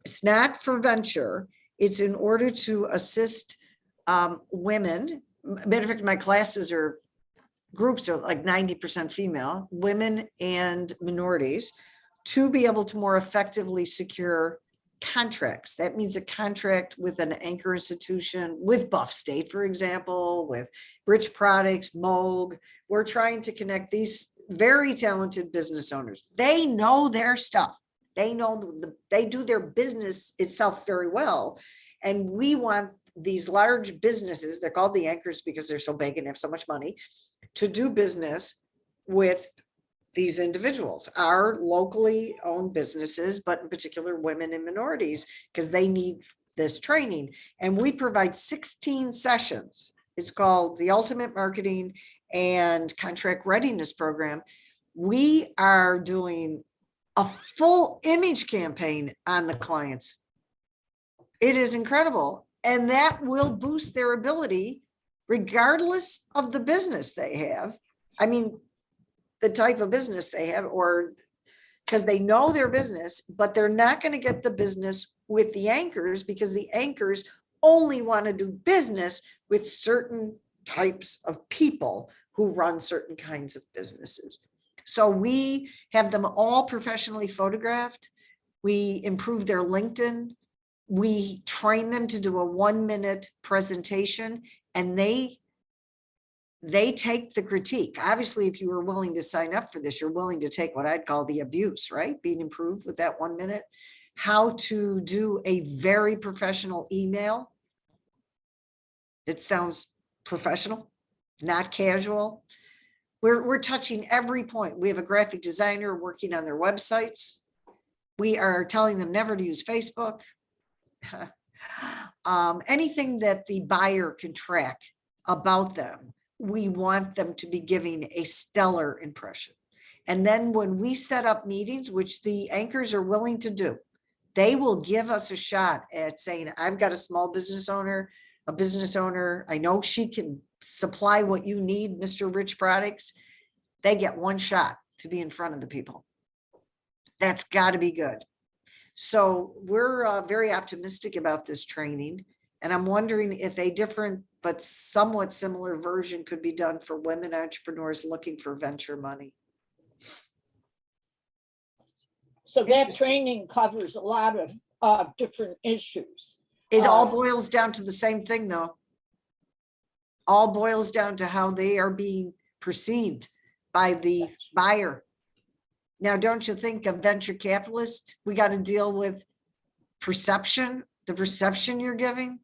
It's not for venture. It's in order to assist women. Matter of fact, my classes are, groups are like 90% female, women and minorities, to be able to more effectively secure contracts. That means a contract with an anchor institution, with Buff State, for example, with Rich Products, Moog. We're trying to connect these very talented business owners. They know their stuff. They know they do their business itself very well. And we want these large businesses, they're called the anchors because they're so big and have so much money, to do business with these individuals, our locally owned businesses, but in particular women and minorities, because they need this training. And we provide 16 sessions. It's called the Ultimate Marketing and Contract Readiness Program. We are doing a full image campaign on the clients. It is incredible. And that will boost their ability, regardless of the business they have. I mean, the type of business they have, or because they know their business, but they're not going to get the business with the anchors, because the anchors only want to do business with certain types of people who run certain kinds of businesses. So we have them all professionally photographed. We improve their LinkedIn. We train them to do a 1-minute presentation, and they take the critique. Obviously, if you were willing to sign up for this, you're willing to take what I'd call the abuse, right? Being improved with that 1 minute. How to do a very professional email that sounds professional, not casual. We're touching every point. We have a graphic designer working on their websites. We are telling them never to use Facebook. Anything that the buyer can track about them, we want them to be giving a stellar impression. And then when we set up meetings, which the anchors are willing to do, they will give us a shot at saying, I've got a small business owner, I know she can supply what you need, Mr. Rich Products. They get one shot to be in front of the people. That's got to be good. So we're very optimistic about this training. And I'm wondering if a different but somewhat similar version could be done for women entrepreneurs looking for venture money. So that training covers a lot of different issues. It all boils down to the same thing, though. All boils down to how they are being perceived by the buyer. Now, don't you think, a venture capitalist, we got to deal with perception, the perception you're giving?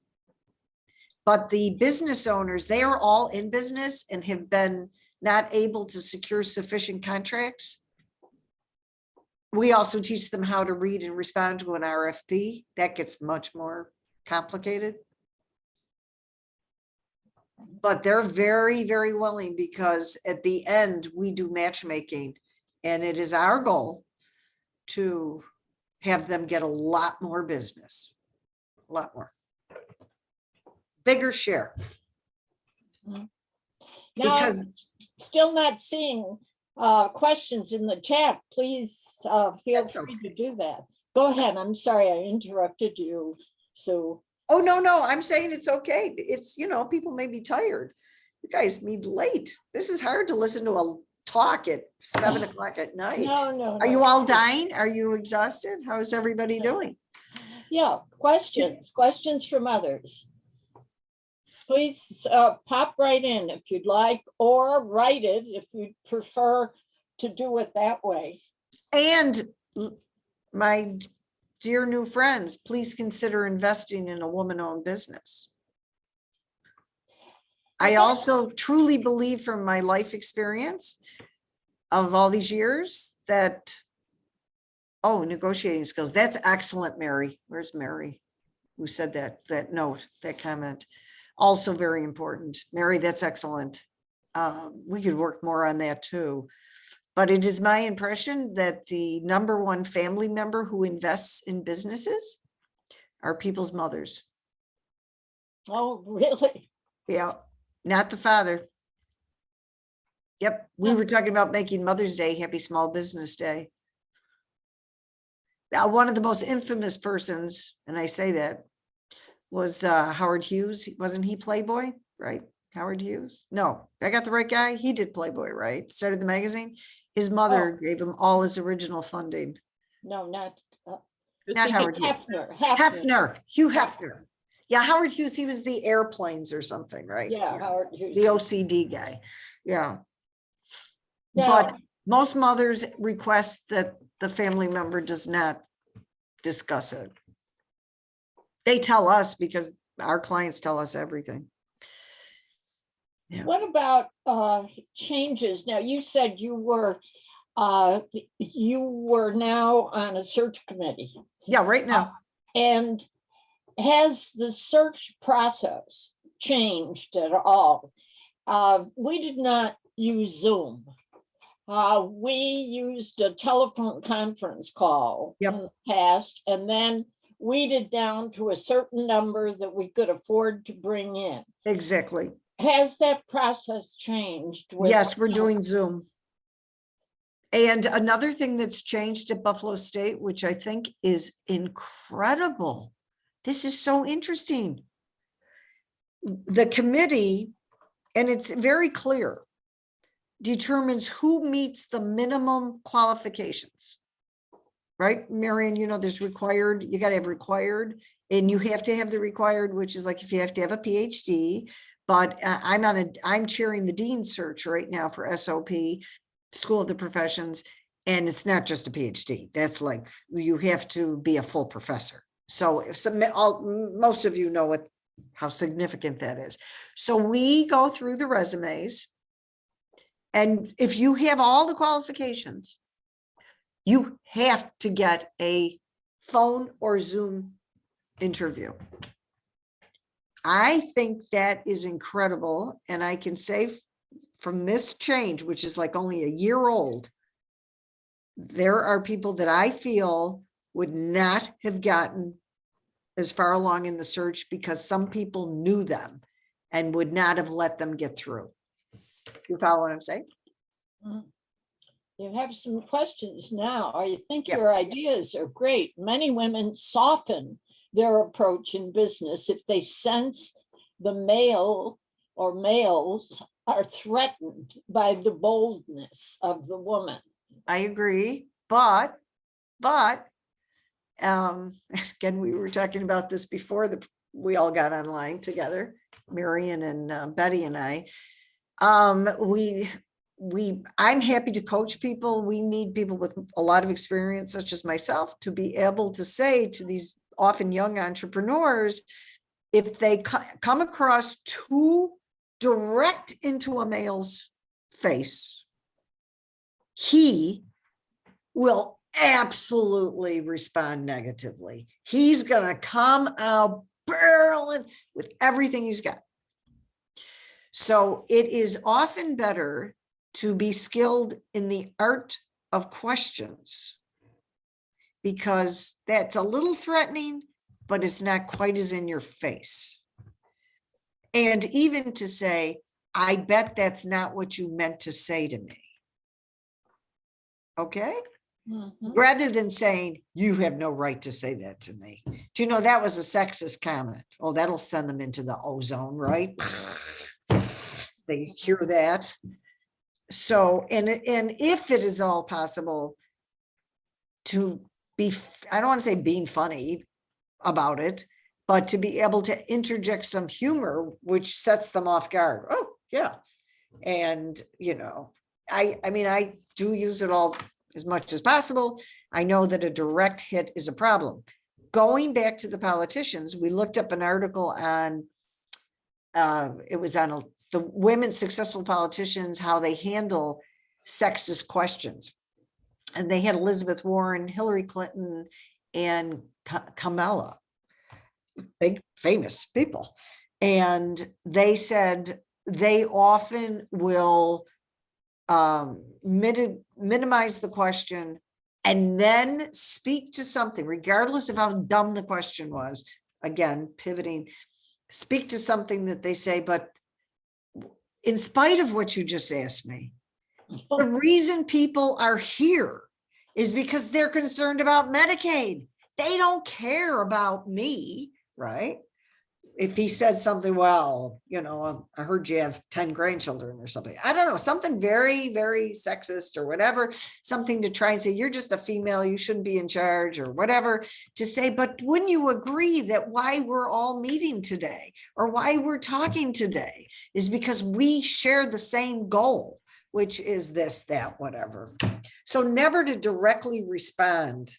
But the business owners, they are all in business and have been not able to secure sufficient contracts. We also teach them how to read and respond to an RFP. That gets much more complicated. But they're very, very willing, because at the end, we do matchmaking. And it is our goal to have them get a lot more business, a lot more. Bigger share. Now, Because still not seeing questions in the chat. Please feel That's free okay. to do that. Go ahead. I'm sorry I interrupted you. So, Oh, no, I'm saying it's okay. It's, people may be tired. You guys meet late. This is hard to listen to a talk at 7 o'clock at night. no. Are you all dying? Are you exhausted? How's everybody doing? Yeah, questions from others. Please pop right in if you'd like, or write it if you'd prefer to do it that way. And my dear new friends, please consider investing in a woman-owned business. I also truly believe from my life experience of all these years that, negotiating skills. That's excellent, Mary. Where's Mary? Who said that note, that comment? Also very important. Mary, that's excellent. We could work more on that too. But it is my impression that the number one family member who invests in businesses are people's mothers. Oh, really? Yeah, not the father. Yep, we were talking about making Mother's Day Happy Small Business Day. One of the most infamous persons, and I say that, was Howard Hughes. Wasn't he Playboy, right? Howard Hughes? No, I got the right guy. He did Playboy, right? Started the magazine. His mother gave him all his original funding. No, not Howard Hughes. Hefner. Hugh Hefner. Yeah, Howard Hughes, he was the airplanes or something, right? Yeah, Howard Hughes. The OCD guy. Yeah. No. But most mothers request that the family member does not discuss it. They tell us because our clients tell us everything. Yeah. What about changes? Now, you said you were now on a search committee. Yeah, right now. And has the search process changed at all? We did not use Zoom. We used a telephone conference call in the past, and then weeded down to a certain number that we could afford to bring in. Exactly. Has that process changed? Yes, we're doing Zoom. And another thing that's changed at Buffalo State, which I think is incredible. This is so interesting. The committee, and it's very clear, determines who meets the minimum qualifications. Right, Marian, there's required, you got to have required, and you have to have the required, which is like if you have to have a PhD. But I'm chairing the dean search right now for SOP, School of the Professions, and it's not just a PhD. That's like you have to be a full professor. So most of you know how significant that is. So we go through the resumes, and if you have all the qualifications, you have to get a phone or Zoom interview. I think that is incredible. And I can say from this change, which is like only a year old, there are people that I feel would not have gotten as far along in the search because some people knew them and would not have let them get through. You follow what I'm saying? You have some questions now. I think your ideas are great. Many women soften their approach in business if they sense the male or males are threatened by the boldness of the woman. I agree, but again, we were talking about this before we all got online together, Marian and Betty and I. I'm happy to coach people. We need people with a lot of experience, such as myself, to be able to say to these often young entrepreneurs, if they come across too direct into a male's face, he will absolutely respond negatively. He's going to come out barreling with everything he's got. So it is often better to be skilled in the art of questions, because that's a little threatening, but it's not quite as in your face. And even to say, I bet that's not what you meant to say to me. Okay? Mhm. rather than saying, you have no right to say that to me. Do you know that was a sexist comment? Oh, that'll send them into the ozone, right? They hear that. So, and if it is all possible to be, I don't want to say being funny about it, but to be able to interject some humor, which sets them off guard. Oh, yeah. And, you know, I mean, I do use it all as much as possible. I know that a direct hit is a problem. Going back to the politicians, we looked up an article on, it was on the women successful politicians, how they handle sexist questions. And they had Elizabeth Warren, Hillary Clinton, and Kamala, big famous people. And they said they often will minimize the question and then speak to something, regardless of how dumb the question was. Again, pivoting, speak to something that they say, but in spite of what you just asked me, the reason people are here is because they're concerned about Medicaid. They don't care about me, right? If he said something, well, you know, I heard you have 10 grandchildren or something. I don't know, something very, very sexist or whatever, something to try and say, you're just a female, you shouldn't be in charge or whatever, to say, but wouldn't you agree that why we're all meeting today or why we're talking today is because we share the same goal, which is this, that, whatever. So never to directly respond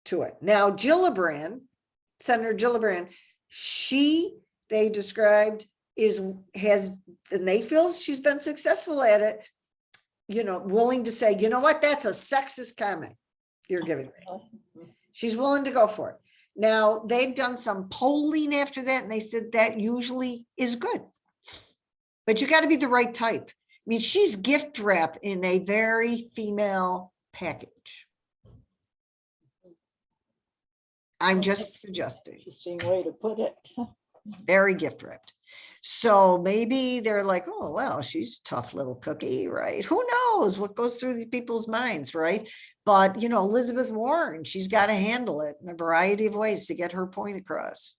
to it. Now, Gillibrand, Senator Gillibrand, they described and they feel she's been successful at it, you know, willing to say, you know what, that's a sexist comment you're giving me. She's willing to go for it. Now, they've done some polling after that, and they said that usually is good. But you got to be the right type. I mean, she's gift wrap in a very female package. I'm just suggesting. Interesting way to put it. Very gift wrapped. So maybe they're like, oh, well, she's a tough little cookie, right? Who knows what goes through these people's minds, right? But, you know, Elizabeth Warren, she's got to handle it in a variety of ways to get her point across.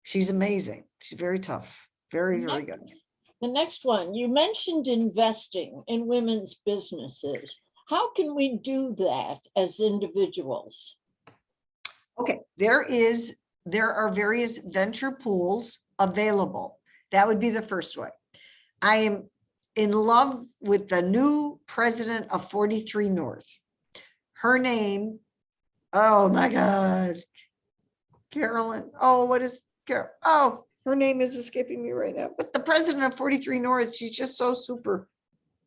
She's amazing. She's very tough. Very, very good. The next one, you mentioned investing in women's businesses. How can we do that as individuals? Okay, there are various venture pools available. That would be the first way. I am in love with the new president of 43 North. Her name, oh my God, Carolyn. Oh, what is Carol? Oh, her name is escaping me right now. But the president of 43 North, she's just so super.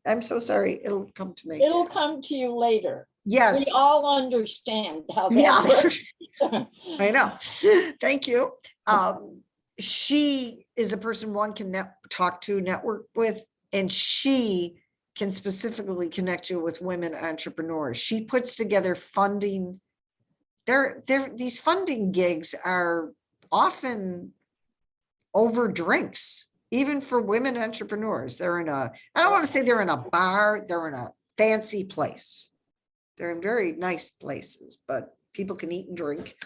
I'm so sorry. It'll come to me. It'll come to you later. Yes. We all understand how that Yeah. works. I know. Thank you. She is a person one can talk to, network with, and she can specifically connect you with women entrepreneurs. She puts together funding. These funding gigs are often over drinks, even for women entrepreneurs. They're in I don't want to say they're in a bar, they're in a fancy place. They're in very nice places, but people can eat and drink.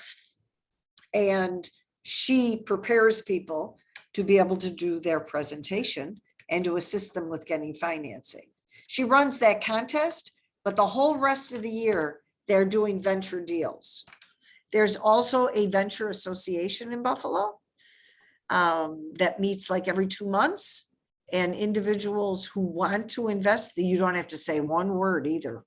And she prepares people to be able to do their presentation and to assist them with getting financing. She runs that contest, but the whole rest of the year, they're doing venture deals. There's also a venture association in Buffalo that meets like every 2 months, and individuals who want to invest, you don't have to say one word either.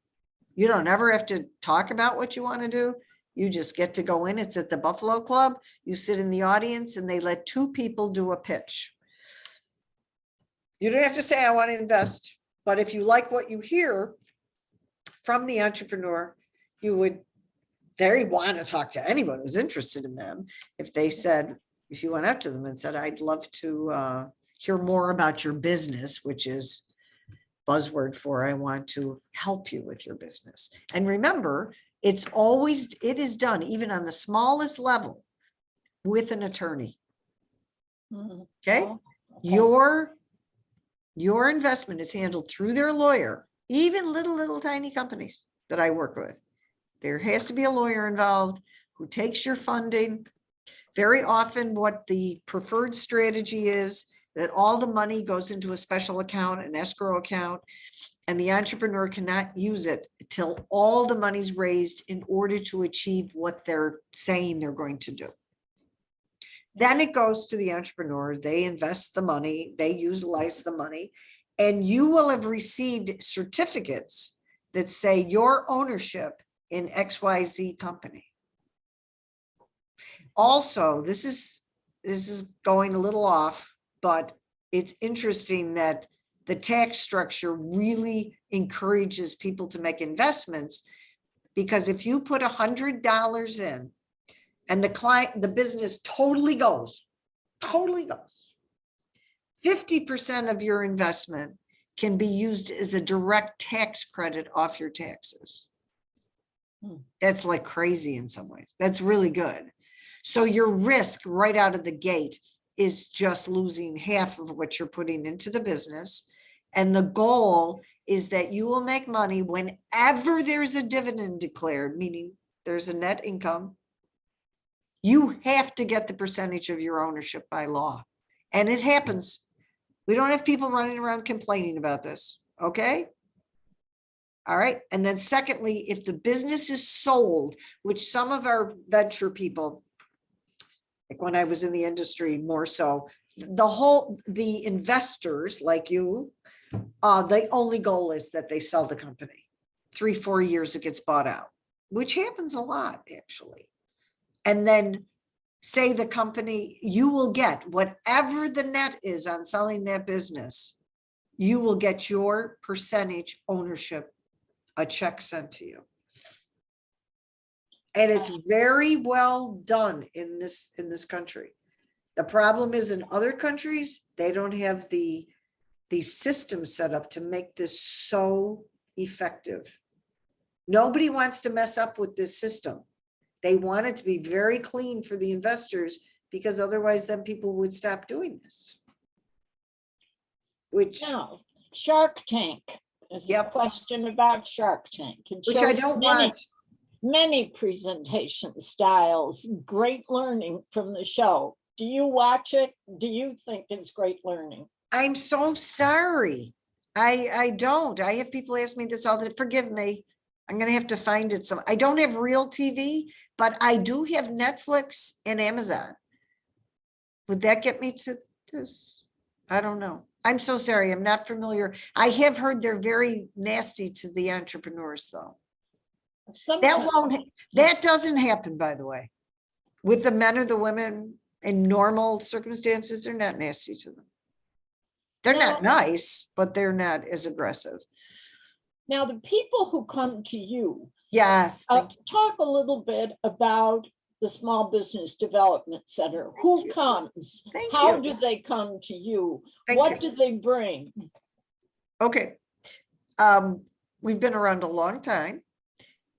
You don't ever have to talk about what you want to do. You just get to go in. It's at the Buffalo Club. You sit in the audience and they let 2 people do a pitch. You don't have to say, I want to invest. But if you like what you hear from the entrepreneur, they want to talk to anyone who's interested in them. If they said, if you went up to them and said, I'd love to hear more about your business, which is buzzword for I want to help you with your business. And remember, it is done even on the smallest level with an attorney. Okay. Your investment is handled through their lawyer, even little tiny companies. that I work with. There has to be a lawyer involved who takes your funding. Very often what the preferred strategy is that all the money goes into a special account, an escrow account, and the entrepreneur cannot use it until all the money's raised in order to achieve what they're saying they're going to do. Then it goes to the entrepreneur. They invest the money, they utilize the money, and you will have received certificates that say your ownership in XYZ company. Also, this is going a little off, but it's interesting that the tax structure really encourages people to make investments, because if you put $100 in and the business totally goes, 50% of your investment can be used as a direct tax credit off your taxes. That's like crazy in some ways. That's really good. So your risk right out of the gate is just losing half of what you're putting into the business. And the goal is that you will make money whenever there's a dividend declared, meaning there's a net income. You have to get the percentage of your ownership by law. And it happens. We don't have people running around complaining about this. Okay. All right. And then secondly, if the business is sold, which some of our venture people, like when I was in the industry more so, the investors like you, the only goal is that they sell the company. 3-4 years it gets bought out, which happens a lot actually. And then say the company, you will get whatever the net is on selling that business, you will get your percentage ownership, a check sent to you. And it's very well done in this country. The problem is in other countries, they don't have the system set up to make this so effective. Nobody wants to mess up with this system. They want it to be very clean for the investors, because otherwise then people would stop doing this. Which Now, Shark Tank is a question about Shark Tank. Which I don't want. Many presentation styles, great learning from the show. Do you watch it? Do you think it's great learning? I'm so sorry. I don't. I have people ask me this all the time. Forgive me. I'm going to have to find it. I don't have real TV, but I do have Netflix and Amazon. Would that get me to this? I don't know. I'm so sorry. I'm not familiar. I have heard they're very nasty to the entrepreneurs though. That doesn't happen, by the way. With the men or the women in normal circumstances, they're not nasty to them. They're not nice, but they're not as aggressive. Now, the people who come to you, yes, talk a little bit about the Small Business Development Center. Who comes? How do they come to you? What do they bring? Okay. We've been around a long time,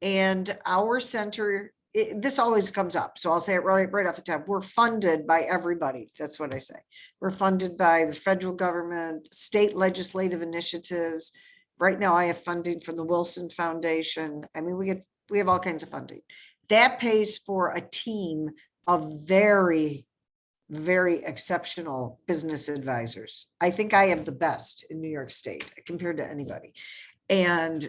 and our center, this always comes up, so I'll say it right off the top. We're funded by everybody. That's what I say. We're funded by the federal government, state legislative initiatives. Right now I have funding from the Wilson Foundation. I mean, we have all kinds of funding. That pays for a team of very, very exceptional business advisors. I think I have the best in New York State compared to anybody. And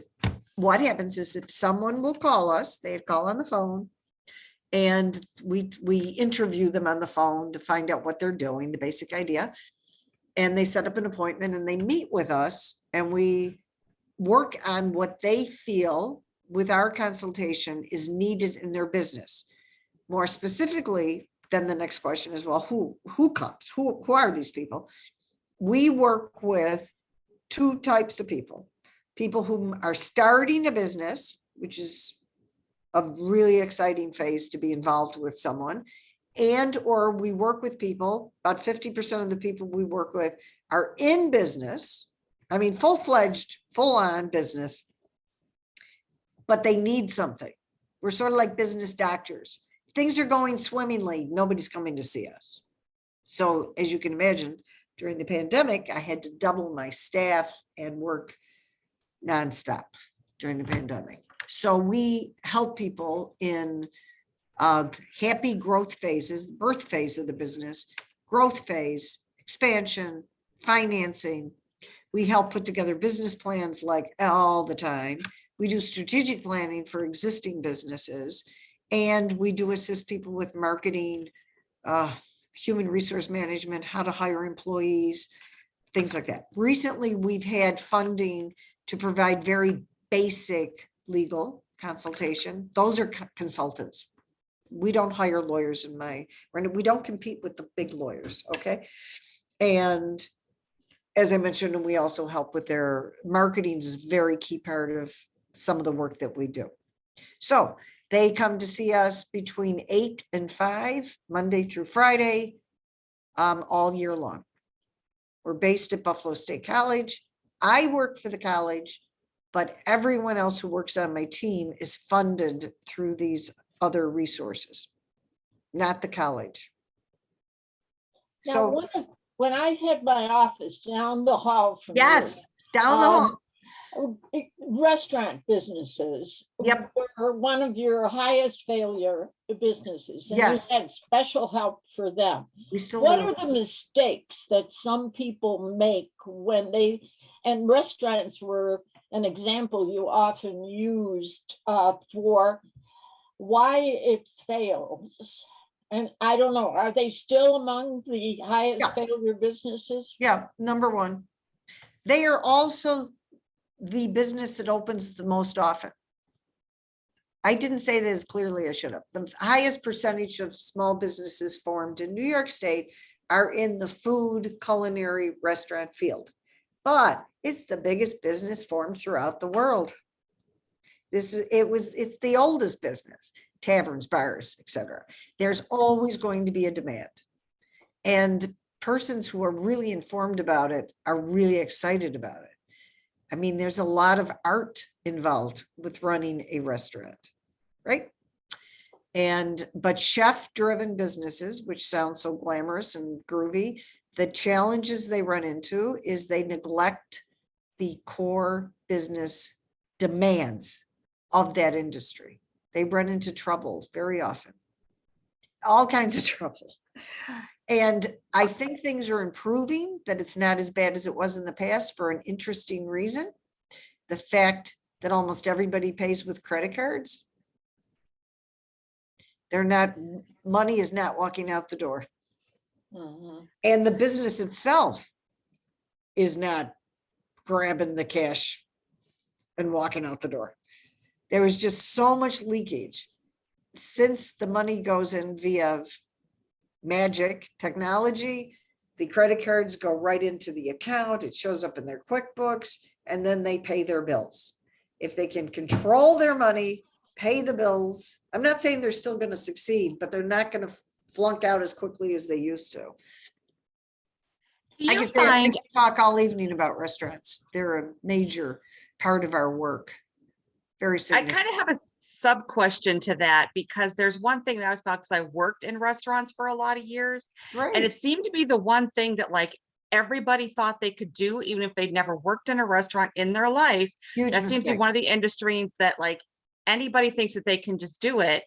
what happens is if someone will call us, they call on the phone, and we interview them on the phone to find out what they're doing, the basic idea. And they set up an appointment and they meet with us, and we work on what they feel with our consultation is needed in their business. More specifically, then the next question is, well, who comes? Who are these people? We work with two types of people. People who are starting a business, which is a really exciting phase to be involved with someone, and or we work with people, about 50% of the people we work with are in business. I mean, full-fledged, full-on business, but they need something. We're sort of like business doctors. Things are going swimmingly, nobody's coming to see us. So as you can imagine, during the pandemic, I had to double my staff and work nonstop during the pandemic. So we help people in happy growth phases, birth phase of the business, growth phase, expansion, financing. We help put together business plans like all the time. We do strategic planning for existing businesses, and we do assist people with marketing, human resource management, how to hire employees, things like that. Recently, we've had funding to provide very basic legal consultation. Those are consultants. We don't hire lawyers we don't compete with the big lawyers, okay? And as I mentioned, we also help with their marketing is a very key part of some of the work that we do. So they come to see us between 8 and 5, Monday through Friday, all year long. We're based at Buffalo State College. I work for the college, but everyone else who works on my team is funded through these other resources, not the college. Now, So when I had my office down the hall from yes, down the hall. Restaurant businesses Yep. were one of your highest failure businesses. And Yes. you had special help for them. We still What do. are the mistakes that some people make when and restaurants were an example you often used for why it fails? And I don't know, are they still among the highest failure businesses? Yeah, number one. They are also the business that opens the most often. I didn't say that as clearly as I should have. The highest percentage of small businesses formed in New York State are in the food, culinary, restaurant field. But it's the biggest business formed throughout the world. It's the oldest business, taverns, bars, etc. There's always going to be a demand. And persons who are really informed about it are really excited about it. I mean, there's a lot of art involved with running a restaurant, right? But chef-driven businesses, which sound so glamorous and groovy, the challenges they run into is they neglect the core business demands of that industry. They run into trouble very often, all kinds of trouble. And I think things are improving, that it's not as bad as it was in the past for an interesting reason. The fact that almost everybody pays with credit cards. Money is not walking out the door. Mhm. And the business itself is not grabbing the cash and walking out the door. There was just so much leakage. Since the money goes in via magic technology, the credit cards go right into the account, it shows up in their QuickBooks, and then they pay their bills. If they can control their money, pay the bills, I'm not saying they're still going to succeed, but they're not going to flunk out as quickly as they used to. Do I you can say I find, could talk all evening about restaurants. They're a major part of our work. Very I significant. kind of have a sub question to that, because there's one thing that I was about, because I worked in restaurants for a lot of years, and it seemed to be the one thing that like everybody thought they could do, even if they'd never worked in a restaurant in their life. Huge That seems to be mistake. one of the industries that like anybody thinks that they can just do it.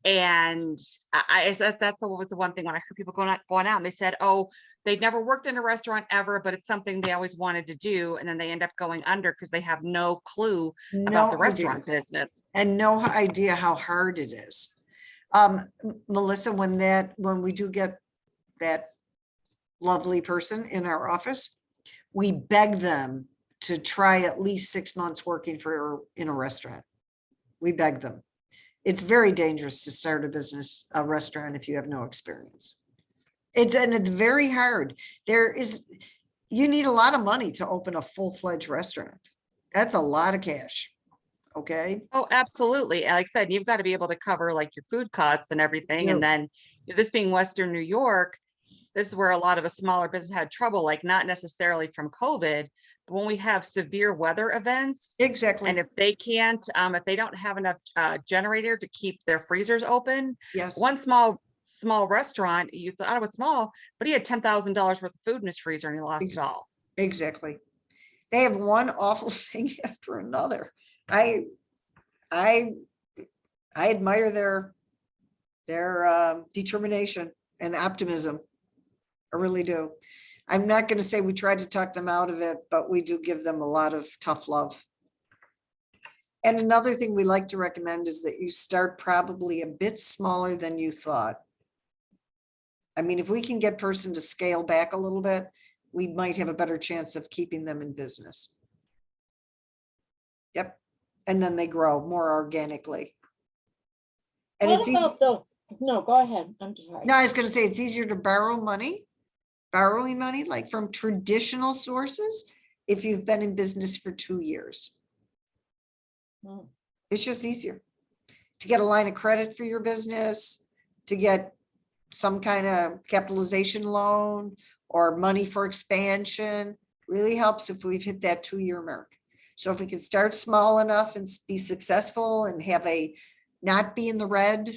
And that's what was the one thing when I heard people going out and they said, oh, they'd never worked in a restaurant ever, but it's something they always wanted to do. And then they end up going under because they have no clue about the restaurant business. And no idea how hard it is. Melissa, when we do get that lovely person in our office, we beg them to try at least 6 months working in a restaurant. We beg them. It's very dangerous to start a restaurant if you have no experience. It's very hard. You need a lot of money to open a full-fledged restaurant. That's a lot of cash. Okay. Oh, absolutely. Like I said, you've got to be able to cover like your food costs and everything. Yeah. And then this being Western New York, this is where a lot of a smaller business had trouble, like not necessarily from COVID, but when we have severe weather events. Exactly. And if they can't, if they don't have enough generator to keep their freezers open, Yes. one small restaurant, you thought it was small, but he had $10,000 worth of food in his freezer and he lost it all. Exactly. They have one awful thing after another. I I admire their determination and optimism. I really do. I'm not going to say we tried to talk them out of it, but we do give them a lot of tough love. And another thing we like to recommend is that you start probably a bit smaller than you thought. I mean, if we can get person to scale back a little bit, we might have a better chance of keeping them in business. Yep. And then they grow more organically. And What it's easy. about the, no, go ahead. I'm sorry. No, I was going to say it's easier to borrowing money like from traditional sources if you've been in business for 2 years. Mm. It's just easier to get a line of credit for your business, to get some kind of capitalization loan or money for expansion. Really helps if we've hit that 2-year mark. So if we can start small enough and be successful and have a not be in the red,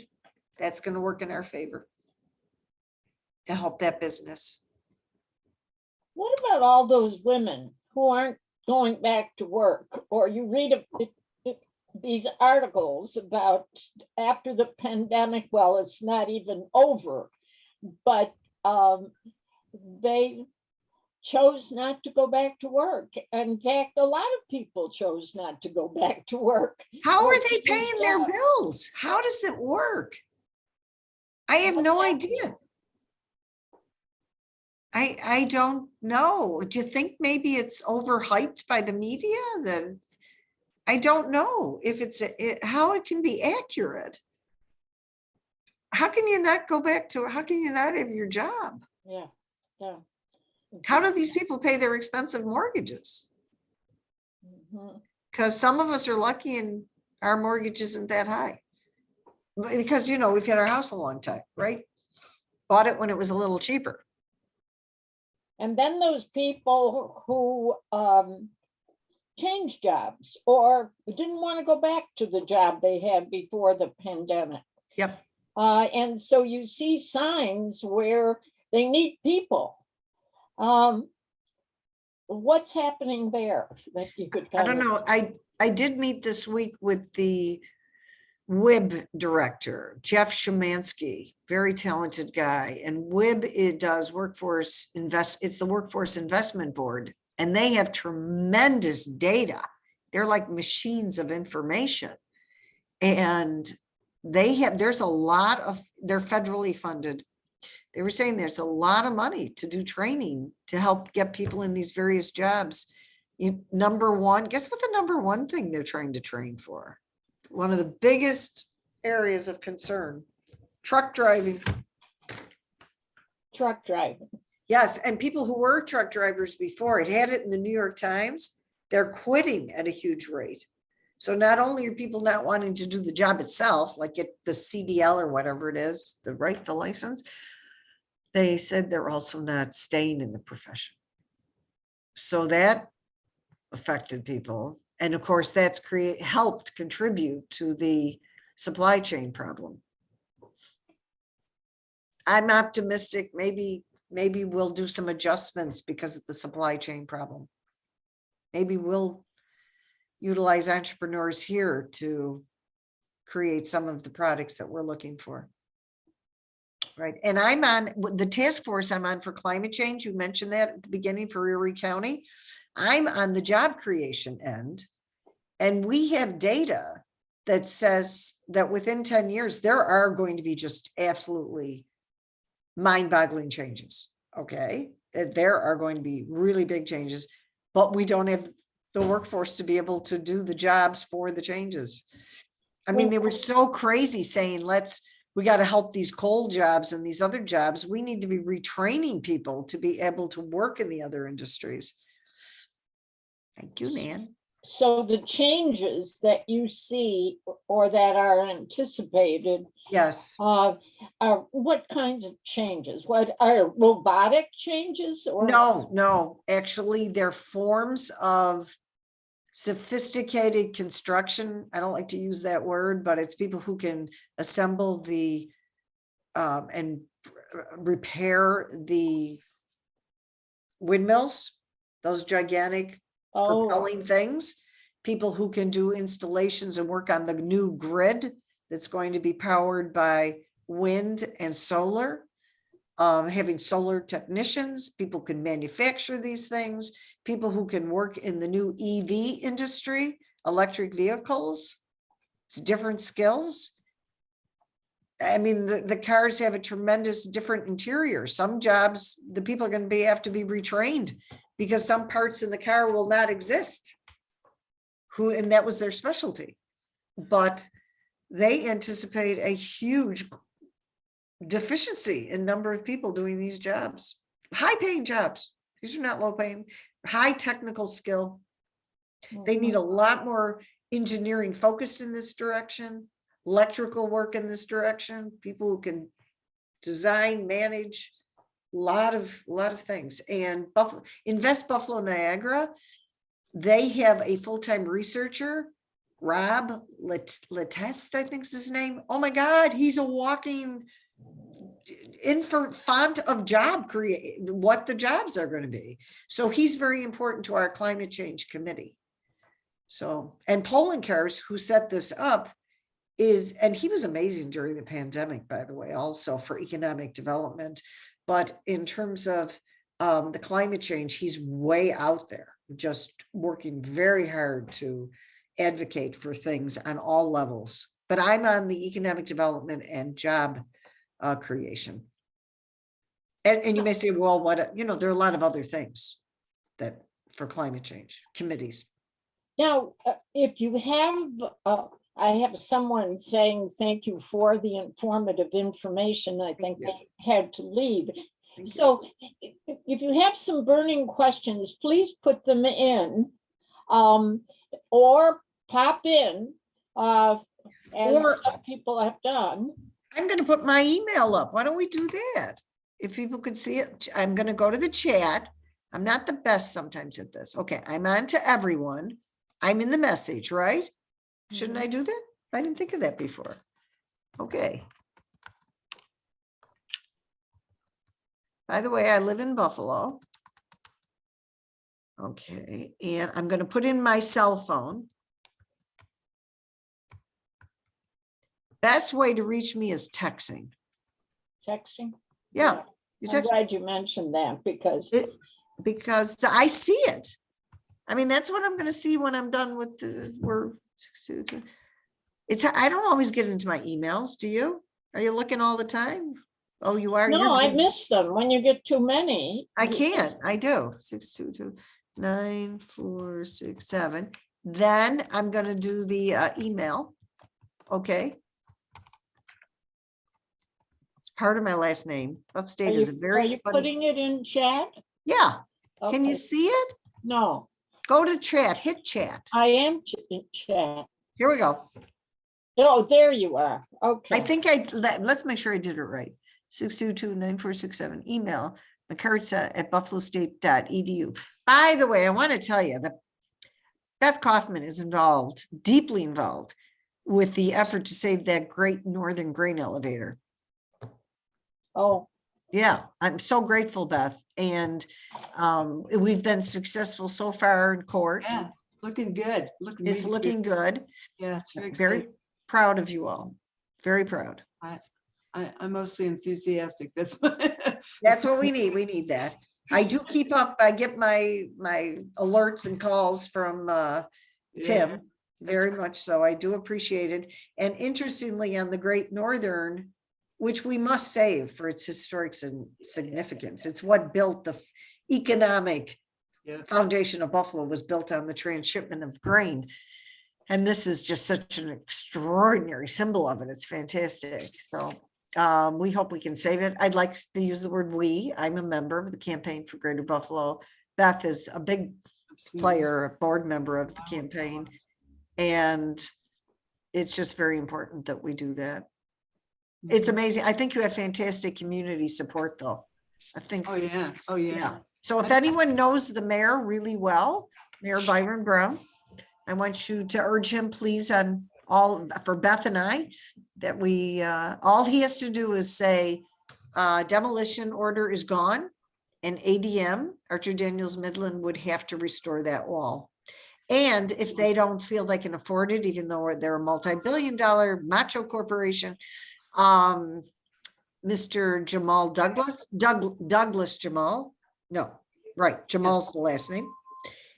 that's going to work in our favor to help that business. What about all those women who aren't going back to work? Or you read these articles about after the pandemic, well, it's not even over, but they chose not to go back to work. In fact, a lot of people chose not to go back to work. How or are they to do paying their jobs. bills? How does it work? I have no idea. I don't know. Do you think maybe it's overhyped by the media? That I don't know if how it can be accurate. How can you not go back to, how can you not have your job? Yeah, yeah. How do these people pay their expensive mortgages? Mhm. Because some of us are lucky and our mortgage isn't that high. Because, you know, we've had our house a long time, right? Bought it when it was a little cheaper. And then those people who changed jobs or didn't want to go back to the job they had before the pandemic. Yep. And so you see signs where they need people. What's happening there that you could I kind don't of- know. I did meet this week with the WIB director, Jeff Shemansky, very talented guy. And WIB, it does workforce it's the Workforce Investment Board, and they have tremendous data. They're like machines of information. And there's a lot of, they're federally funded. They were saying there's a lot of money to do training to help get people in these various jobs. Number one, guess what the number one thing they're trying to train for? One of the biggest areas of concern, truck driving. truck driving. Yes, and people who were truck drivers before, it had it in the New York Times, they're quitting at a huge rate. So not only are people not wanting to do the job itself, like get the CDL or whatever it is, the license, they said they're also not staying in the profession. So that affected people. And of course, that's helped contribute to the supply chain problem. I'm optimistic. Maybe we'll do some adjustments because of the supply chain problem. Maybe we'll utilize entrepreneurs here to create some of the products that we're looking for. Right. And I'm on the task force I'm on for climate change. You mentioned that at the beginning for Erie County. I'm on the job creation end. And we have data that says that within 10 years, there are going to be just absolutely mind-boggling changes. Okay. There are going to be really big changes, but we don't have the workforce to be able to do the jobs for the changes. I mean, they were so crazy saying, we got to help these coal jobs and these other jobs. We need to be retraining people to be able to work in the other industries. Thank you, Nan. So the changes that you see or that are anticipated, Yes. are what kinds of changes? What are robotic changes or? No, actually they're forms of sophisticated construction. I don't like to use that word, but it's people who can assemble and repair the windmills, those gigantic propelling things. people who can do installations and work on the new grid that's going to be powered by wind and solar. Having solar technicians, people can manufacture these things, people who can work in the new EV industry, electric vehicles. It's different skills. I mean, the cars have a tremendous different interior. Some jobs, the people are going to have to be retrained because some parts in the car will not exist. And that was their specialty. But they anticipate a huge deficiency in number of people doing these jobs, high paying jobs. These are not low paying, high technical skill. They need a lot more engineering focused in this direction, electrical work in this direction, people who can design, manage a lot of things. And Invest Buffalo Niagara, they have a full-time researcher, Rob Leteste, I think is his name. Oh my God, he's a walking font of what the jobs are going to be. So he's very important to our climate change committee. So, and Polenkars, who set this up, and he was amazing during the pandemic, by the way, also for economic development. But in terms of the climate change, he's way out there, just working very hard to advocate for things on all levels. But I'm on the economic development and job creation. And you may say, well, what, there are a lot of other things that for climate change committees. Now, if you have, I have someone saying thank you for the informative information. I think they had to leave. So if you have some burning questions, please put them in or pop in as some people have done. I'm going to put my email up. Why don't we do that? If people could see it, I'm going to go to the chat. I'm not the best sometimes at this. Okay, I'm on to everyone. I'm in the message, right? Shouldn't I do that? I didn't think of that before. Okay. By the way, I live in Buffalo. Okay, and I'm going to put in my cell phone. Best way to reach me is texting. Texting? Yeah. I'm glad you mentioned that because I see it. I mean, that's what I'm going to see when I'm done with I don't always get into my emails. Do you? Are you looking all the time? Oh, you are? No, I miss them when you get too many. I can't. I do. 622-9467. Then I'm going to do the email. Okay. It's part of my last name. Upstate is a very Are you funny. putting it in chat? Yeah. Okay. Can you see it? No. Go to chat. Hit chat. I am in chat. Here we go. Oh, there you are. Okay. I think let's make sure I did it right. 622-9467. Email McCartney@buffalostate.edu. By the way, I want to tell you that Beth Kaufman is deeply involved with the effort to save that great northern grain elevator. Oh. Yeah, I'm so grateful, Beth. And we've been successful so far in court. Yeah, looking good. It's looking good. Yeah, it's very Very exciting. proud of you all. Very proud. I'm mostly enthusiastic. That's That's what we need. We need that. I do keep up. I get my alerts and calls from Tim, very much so. I do appreciate it. And interestingly, on the Great Northern, which we must save for its historic significance. It's what built the economic foundation of Buffalo, was built on the transshipment of grain. And this is just such an extraordinary symbol of it. It's fantastic. So we hope we can save it. I'd like to use the word we. I'm a member of the campaign for Greater Buffalo. Beth is a big player, a board member of the campaign. And it's just very important that we do that. It's amazing. I think you have fantastic community support though. I think. Oh, yeah. Oh, yeah. So if anyone knows the mayor really well, Mayor Byron Brown, I want you to urge him, please, for Beth and I, that we, all he has to do is say, demolition order is gone, and ADM, Archer Daniels Midland, would have to restore that wall. And if they don't feel they can afford it, even though they're a multi-billion-dollar macho corporation, Mr. Jamal Douglas Jamal, no, right, Jamal's the last name.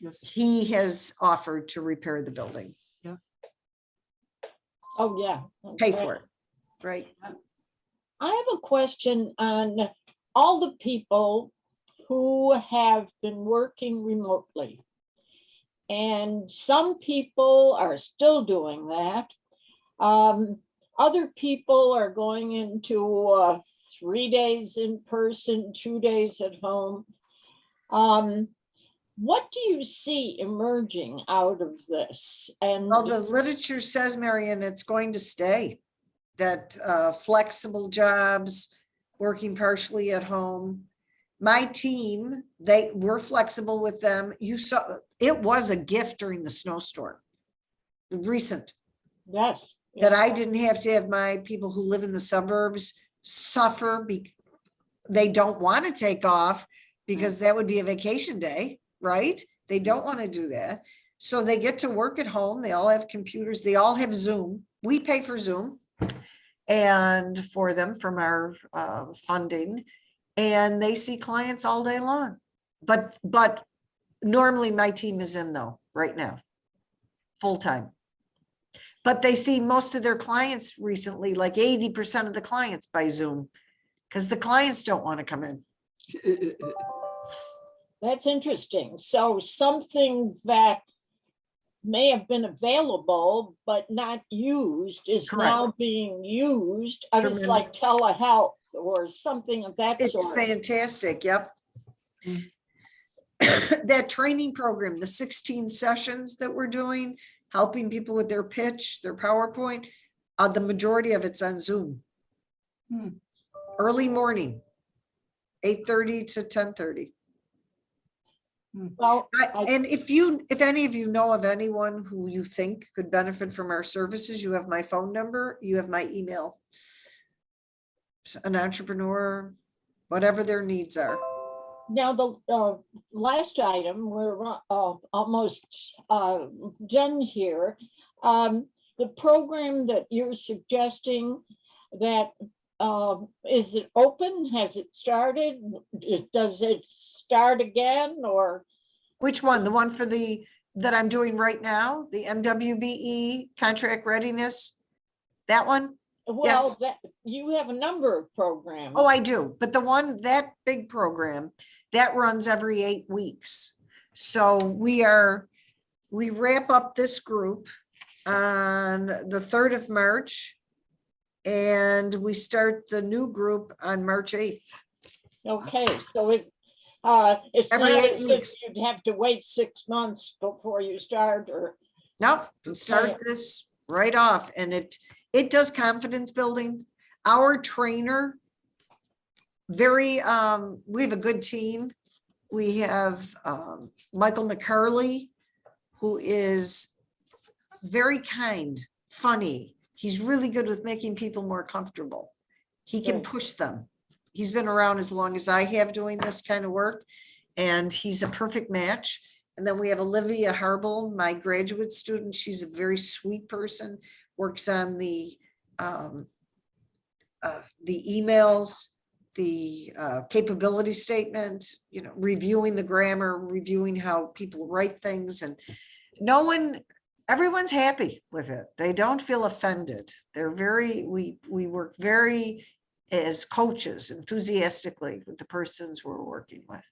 Yes. He has offered to repair the building, Oh, yeah. pay Okay. for it, right? I have a question on all the people who have been working remotely. And some people are still doing that. Other people are going into 3 days in person, 2 days at home. What do you see emerging out of this? And Well, the literature says, Marian, it's going to stay. That flexible jobs, working partially at home. My team, we're flexible with them. You saw, it was a gift during the snowstorm. The recent, yes, that I didn't have to have my people who live in the suburbs suffer. They don't want to take off because that would be a vacation day, right? They don't want to do that. So they get to work at home. They all have computers. They all have Zoom. We pay for Zoom and for them from our funding, and they see clients all day long. But normally my team is in though right now, full time. But they see most of their clients recently, like 80% of the clients by Zoom, because the clients don't want to come in. that's interesting. So something that may have been available but not used is Correct. now being used. I was Tremendous. like telehealth or something of that It's sort. fantastic. Yep. That training program, the 16 sessions that we're doing, helping people with their pitch, their PowerPoint, the majority of it's on Zoom. Early morning, 8:30 to 10:30. Well, And if any of you know of anyone who you think could benefit from our services, you have my phone number, you have my email. An entrepreneur, whatever their needs are. now the last item, we're almost done here. The program that you're suggesting, that is it open? Has it started? Does it start again, or? Which one? The one for that I'm doing right now, the MWBE contract readiness? That one? Well, that you have a number of programs. Oh, I do. But the one, that big program, that runs every 8 weeks. So we wrap up this group on the 3rd of March. And we start the new group on March 8th. Okay, so it's Every not 8 as if weeks. you'd have to wait 6 months before you start, or? Nope, we start this right off, and it does confidence building. Our trainer, we have a good team. We have Michael McCartney, who is very kind, funny. He's really good with making people more comfortable. He can push them. He's been around as long as I have doing this kind of work, and he's a perfect match. And then we have Olivia Harble, my graduate student. She's a very sweet person, works on the emails, the capability statement, reviewing the grammar, reviewing how people write things, and everyone's happy with it. They don't feel offended. We work very, as coaches, enthusiastically with the persons we're working with.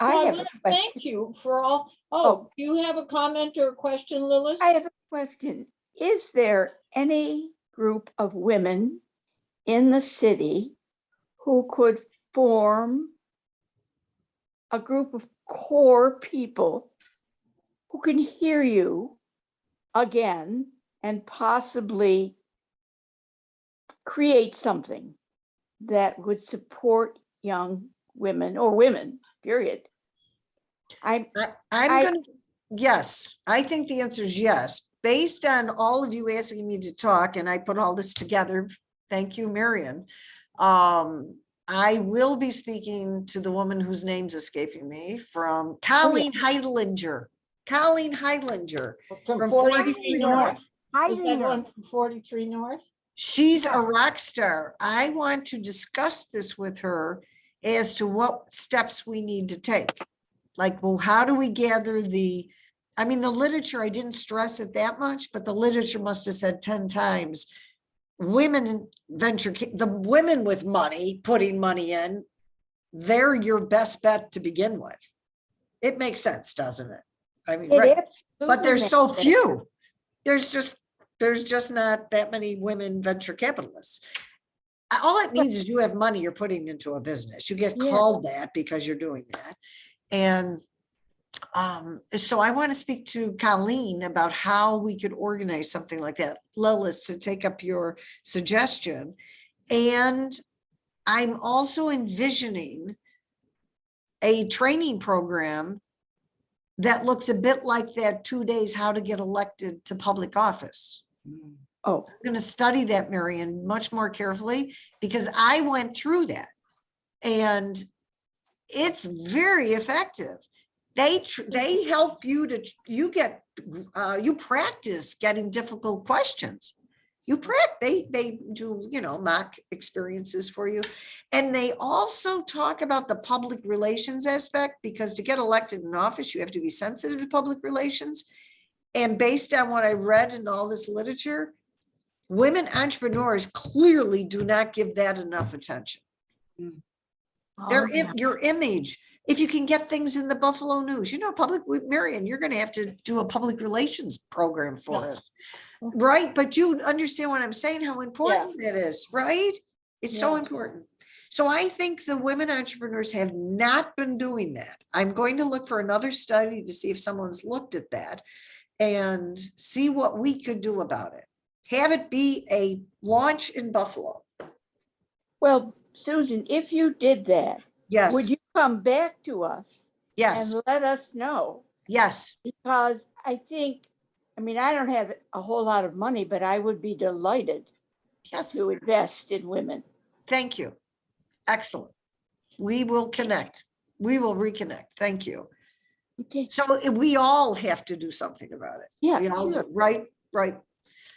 So I I have a want to question. thank you for all. Oh. Do you have a comment or a question, Lilith? I have a question. Is there any group of women in the city who could form a group of core people who can hear you again and possibly create something that would support young women or women, period? Yes, I think the answer is yes. Based on all of you asking me to talk, and I put all this together, thank you, Marian. I will be speaking to the woman whose name's escaping me, from Colleen Heidlinger. Colleen Heidlinger. From From 43 43 North. Is that Heidinger. one from 43 North? She's a Yeah. rock star. I want to discuss this with her as to what steps we need to take. Like, well, how do we gather the literature, I didn't stress it that much, but the literature must have said 10 times, women in the women with money, putting money in, they're your best bet to begin with. It makes sense, doesn't it? I mean, It right. absolutely But there's makes so sense. few. There's just not that many women venture capitalists. All it means is you have money you're putting into a business. You get Yeah. called that because you're doing that. And so I want to speak to Colleen about how we could organize something like that. Lilith, to take up your suggestion. And I'm also envisioning a training program that looks a bit like that 2 days, how to get elected to public office. Mm. Oh, I'm going to study that, Marian, much more carefully, because I went through that and it's very effective. They help you to, you practice getting difficult questions. They do, mock experiences for you. And they also talk about the public relations aspect, because to get elected in office, you have to be sensitive to public relations. And based on what I read in all this literature, women entrepreneurs clearly do not give that enough attention. oh, yeah. Your image, if you can get things in the Buffalo News, Marian, you're going to have to do a public relations program for Yeah. us. Right. But you understand what I'm saying, how important that is, right? It's so Yeah. important. So I think the women entrepreneurs have not been doing that. I'm going to look for another study to see if someone's looked at that and see what we could do about it. Have it be a launch in Buffalo. Well, Susan, if you did that, Yes, would you come back to us yes, and let us know? yes. Because I don't have a whole lot of money, but I would be delighted Yes, to invest in women. thank you. Excellent. We will connect. We will reconnect. Thank you. Okay. So we all have to do something about it. Yeah, We all sure. do. Right.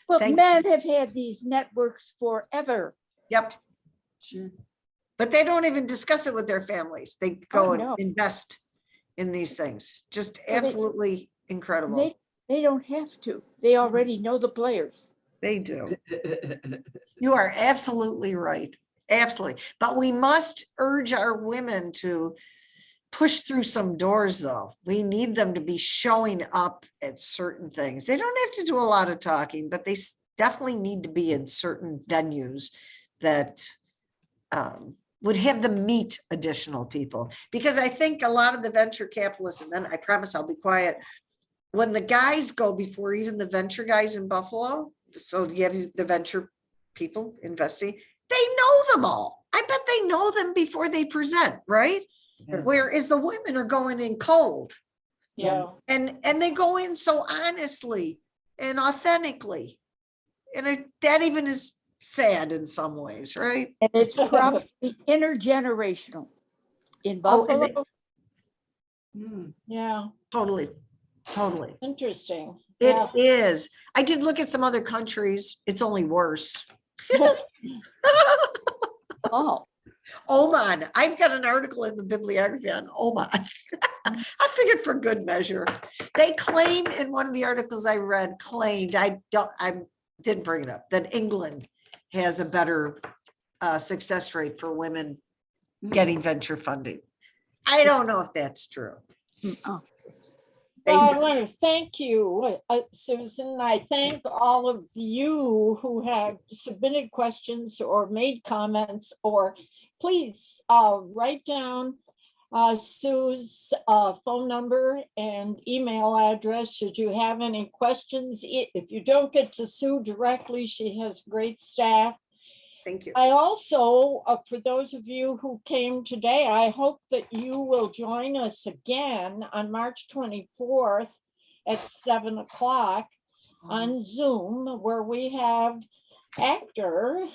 Well, Thank men have had these networks forever. Yep. Sure. But they don't even discuss it with their families. They go and no. invest in these things. Just Well, absolutely incredible. They don't have to. They already know the players. They do. You are absolutely right. Absolutely. But we must urge our women to push through some doors, though. We need them to be showing up at certain things. They don't have to do a lot of talking, but they definitely need to be in certain venues that would have them meet additional people. Because I think a lot of the venture capitalists, and then I promise I'll be quiet, when the guys go before even the venture guys in Buffalo, so you have the venture people investing, they know them all. I bet they know them before they present, right? Yeah. Whereas the women are going in cold, Yeah. and they go in so honestly and authentically. And that even is sad in some ways, right? And it's probably intergenerational. In Oh, and Buffalo, Mm. Yeah. Totally. Interesting. It Yeah. is. I did look at some other countries. It's only worse. oh, Oman. I've got an article in the bibliography on Oman. I figured for good measure. They claim in one of the articles I read, I didn't bring it up, that England has a better success rate for women getting venture funding. I don't know if that's true. oh. They Well, I said- want to thank you, Susan. I thank all of you who have submitted questions or made comments, or please write down Sue's phone number and email address should you have any questions. If you don't get to Sue directly, she has great staff. Thank you. I also, for those of you who came today, I hope that you will join us again on March 24th at 7 o'clock on Zoom, where we have actor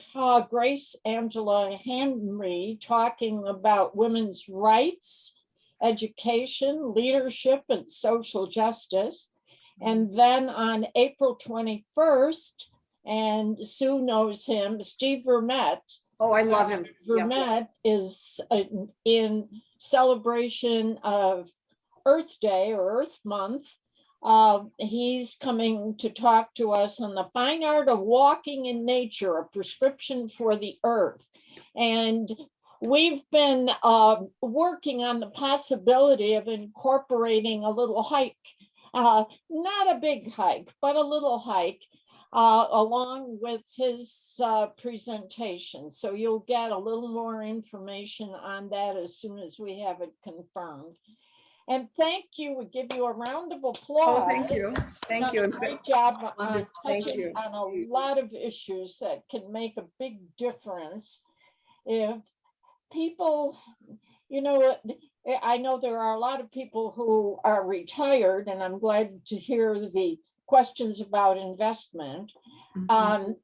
Grace Angela Henry talking about women's rights education, leadership, and social justice. And then on April 21st, and Sue knows him, Steve Vermette. Oh, I love him. Yeah. Vermette is in celebration of Earth Day or Earth Month. He's coming to talk to us on the fine art of walking in nature, a prescription for the earth. And we've been working on the possibility of incorporating a little hike, not a big hike, but a little hike along with his presentation. So you'll get a little more information on that as soon as we have it confirmed. And thank you. We give you a round of applause. Oh, thank you. Thank Done you. a great job on Wonderful. Thank touching you. on a lot of issues that can make a big difference. If people, you know, I know there are a lot of people who are retired, and I'm glad to hear the questions about investment.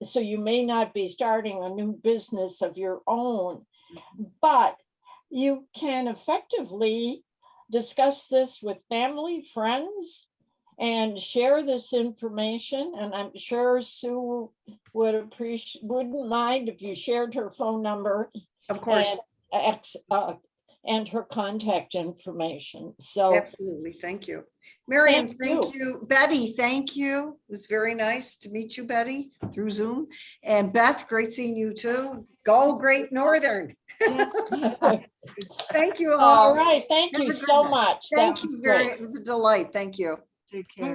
So you may not be starting a new business of your own, but you can effectively discuss this with family, friends, and share this information. And I'm sure Sue wouldn't mind if you shared her phone number Of course. and her contact information. So Absolutely. Thank you. Marian, Thank thank you. Betty, thank you. It was very nice to meet you, Betty, through Zoom. And Beth, great seeing you too. Go Great Northern. Thank you all. all right, thank Have you a good so night. much. That Thank was you very, great. it was a delight. Thank you. Take care.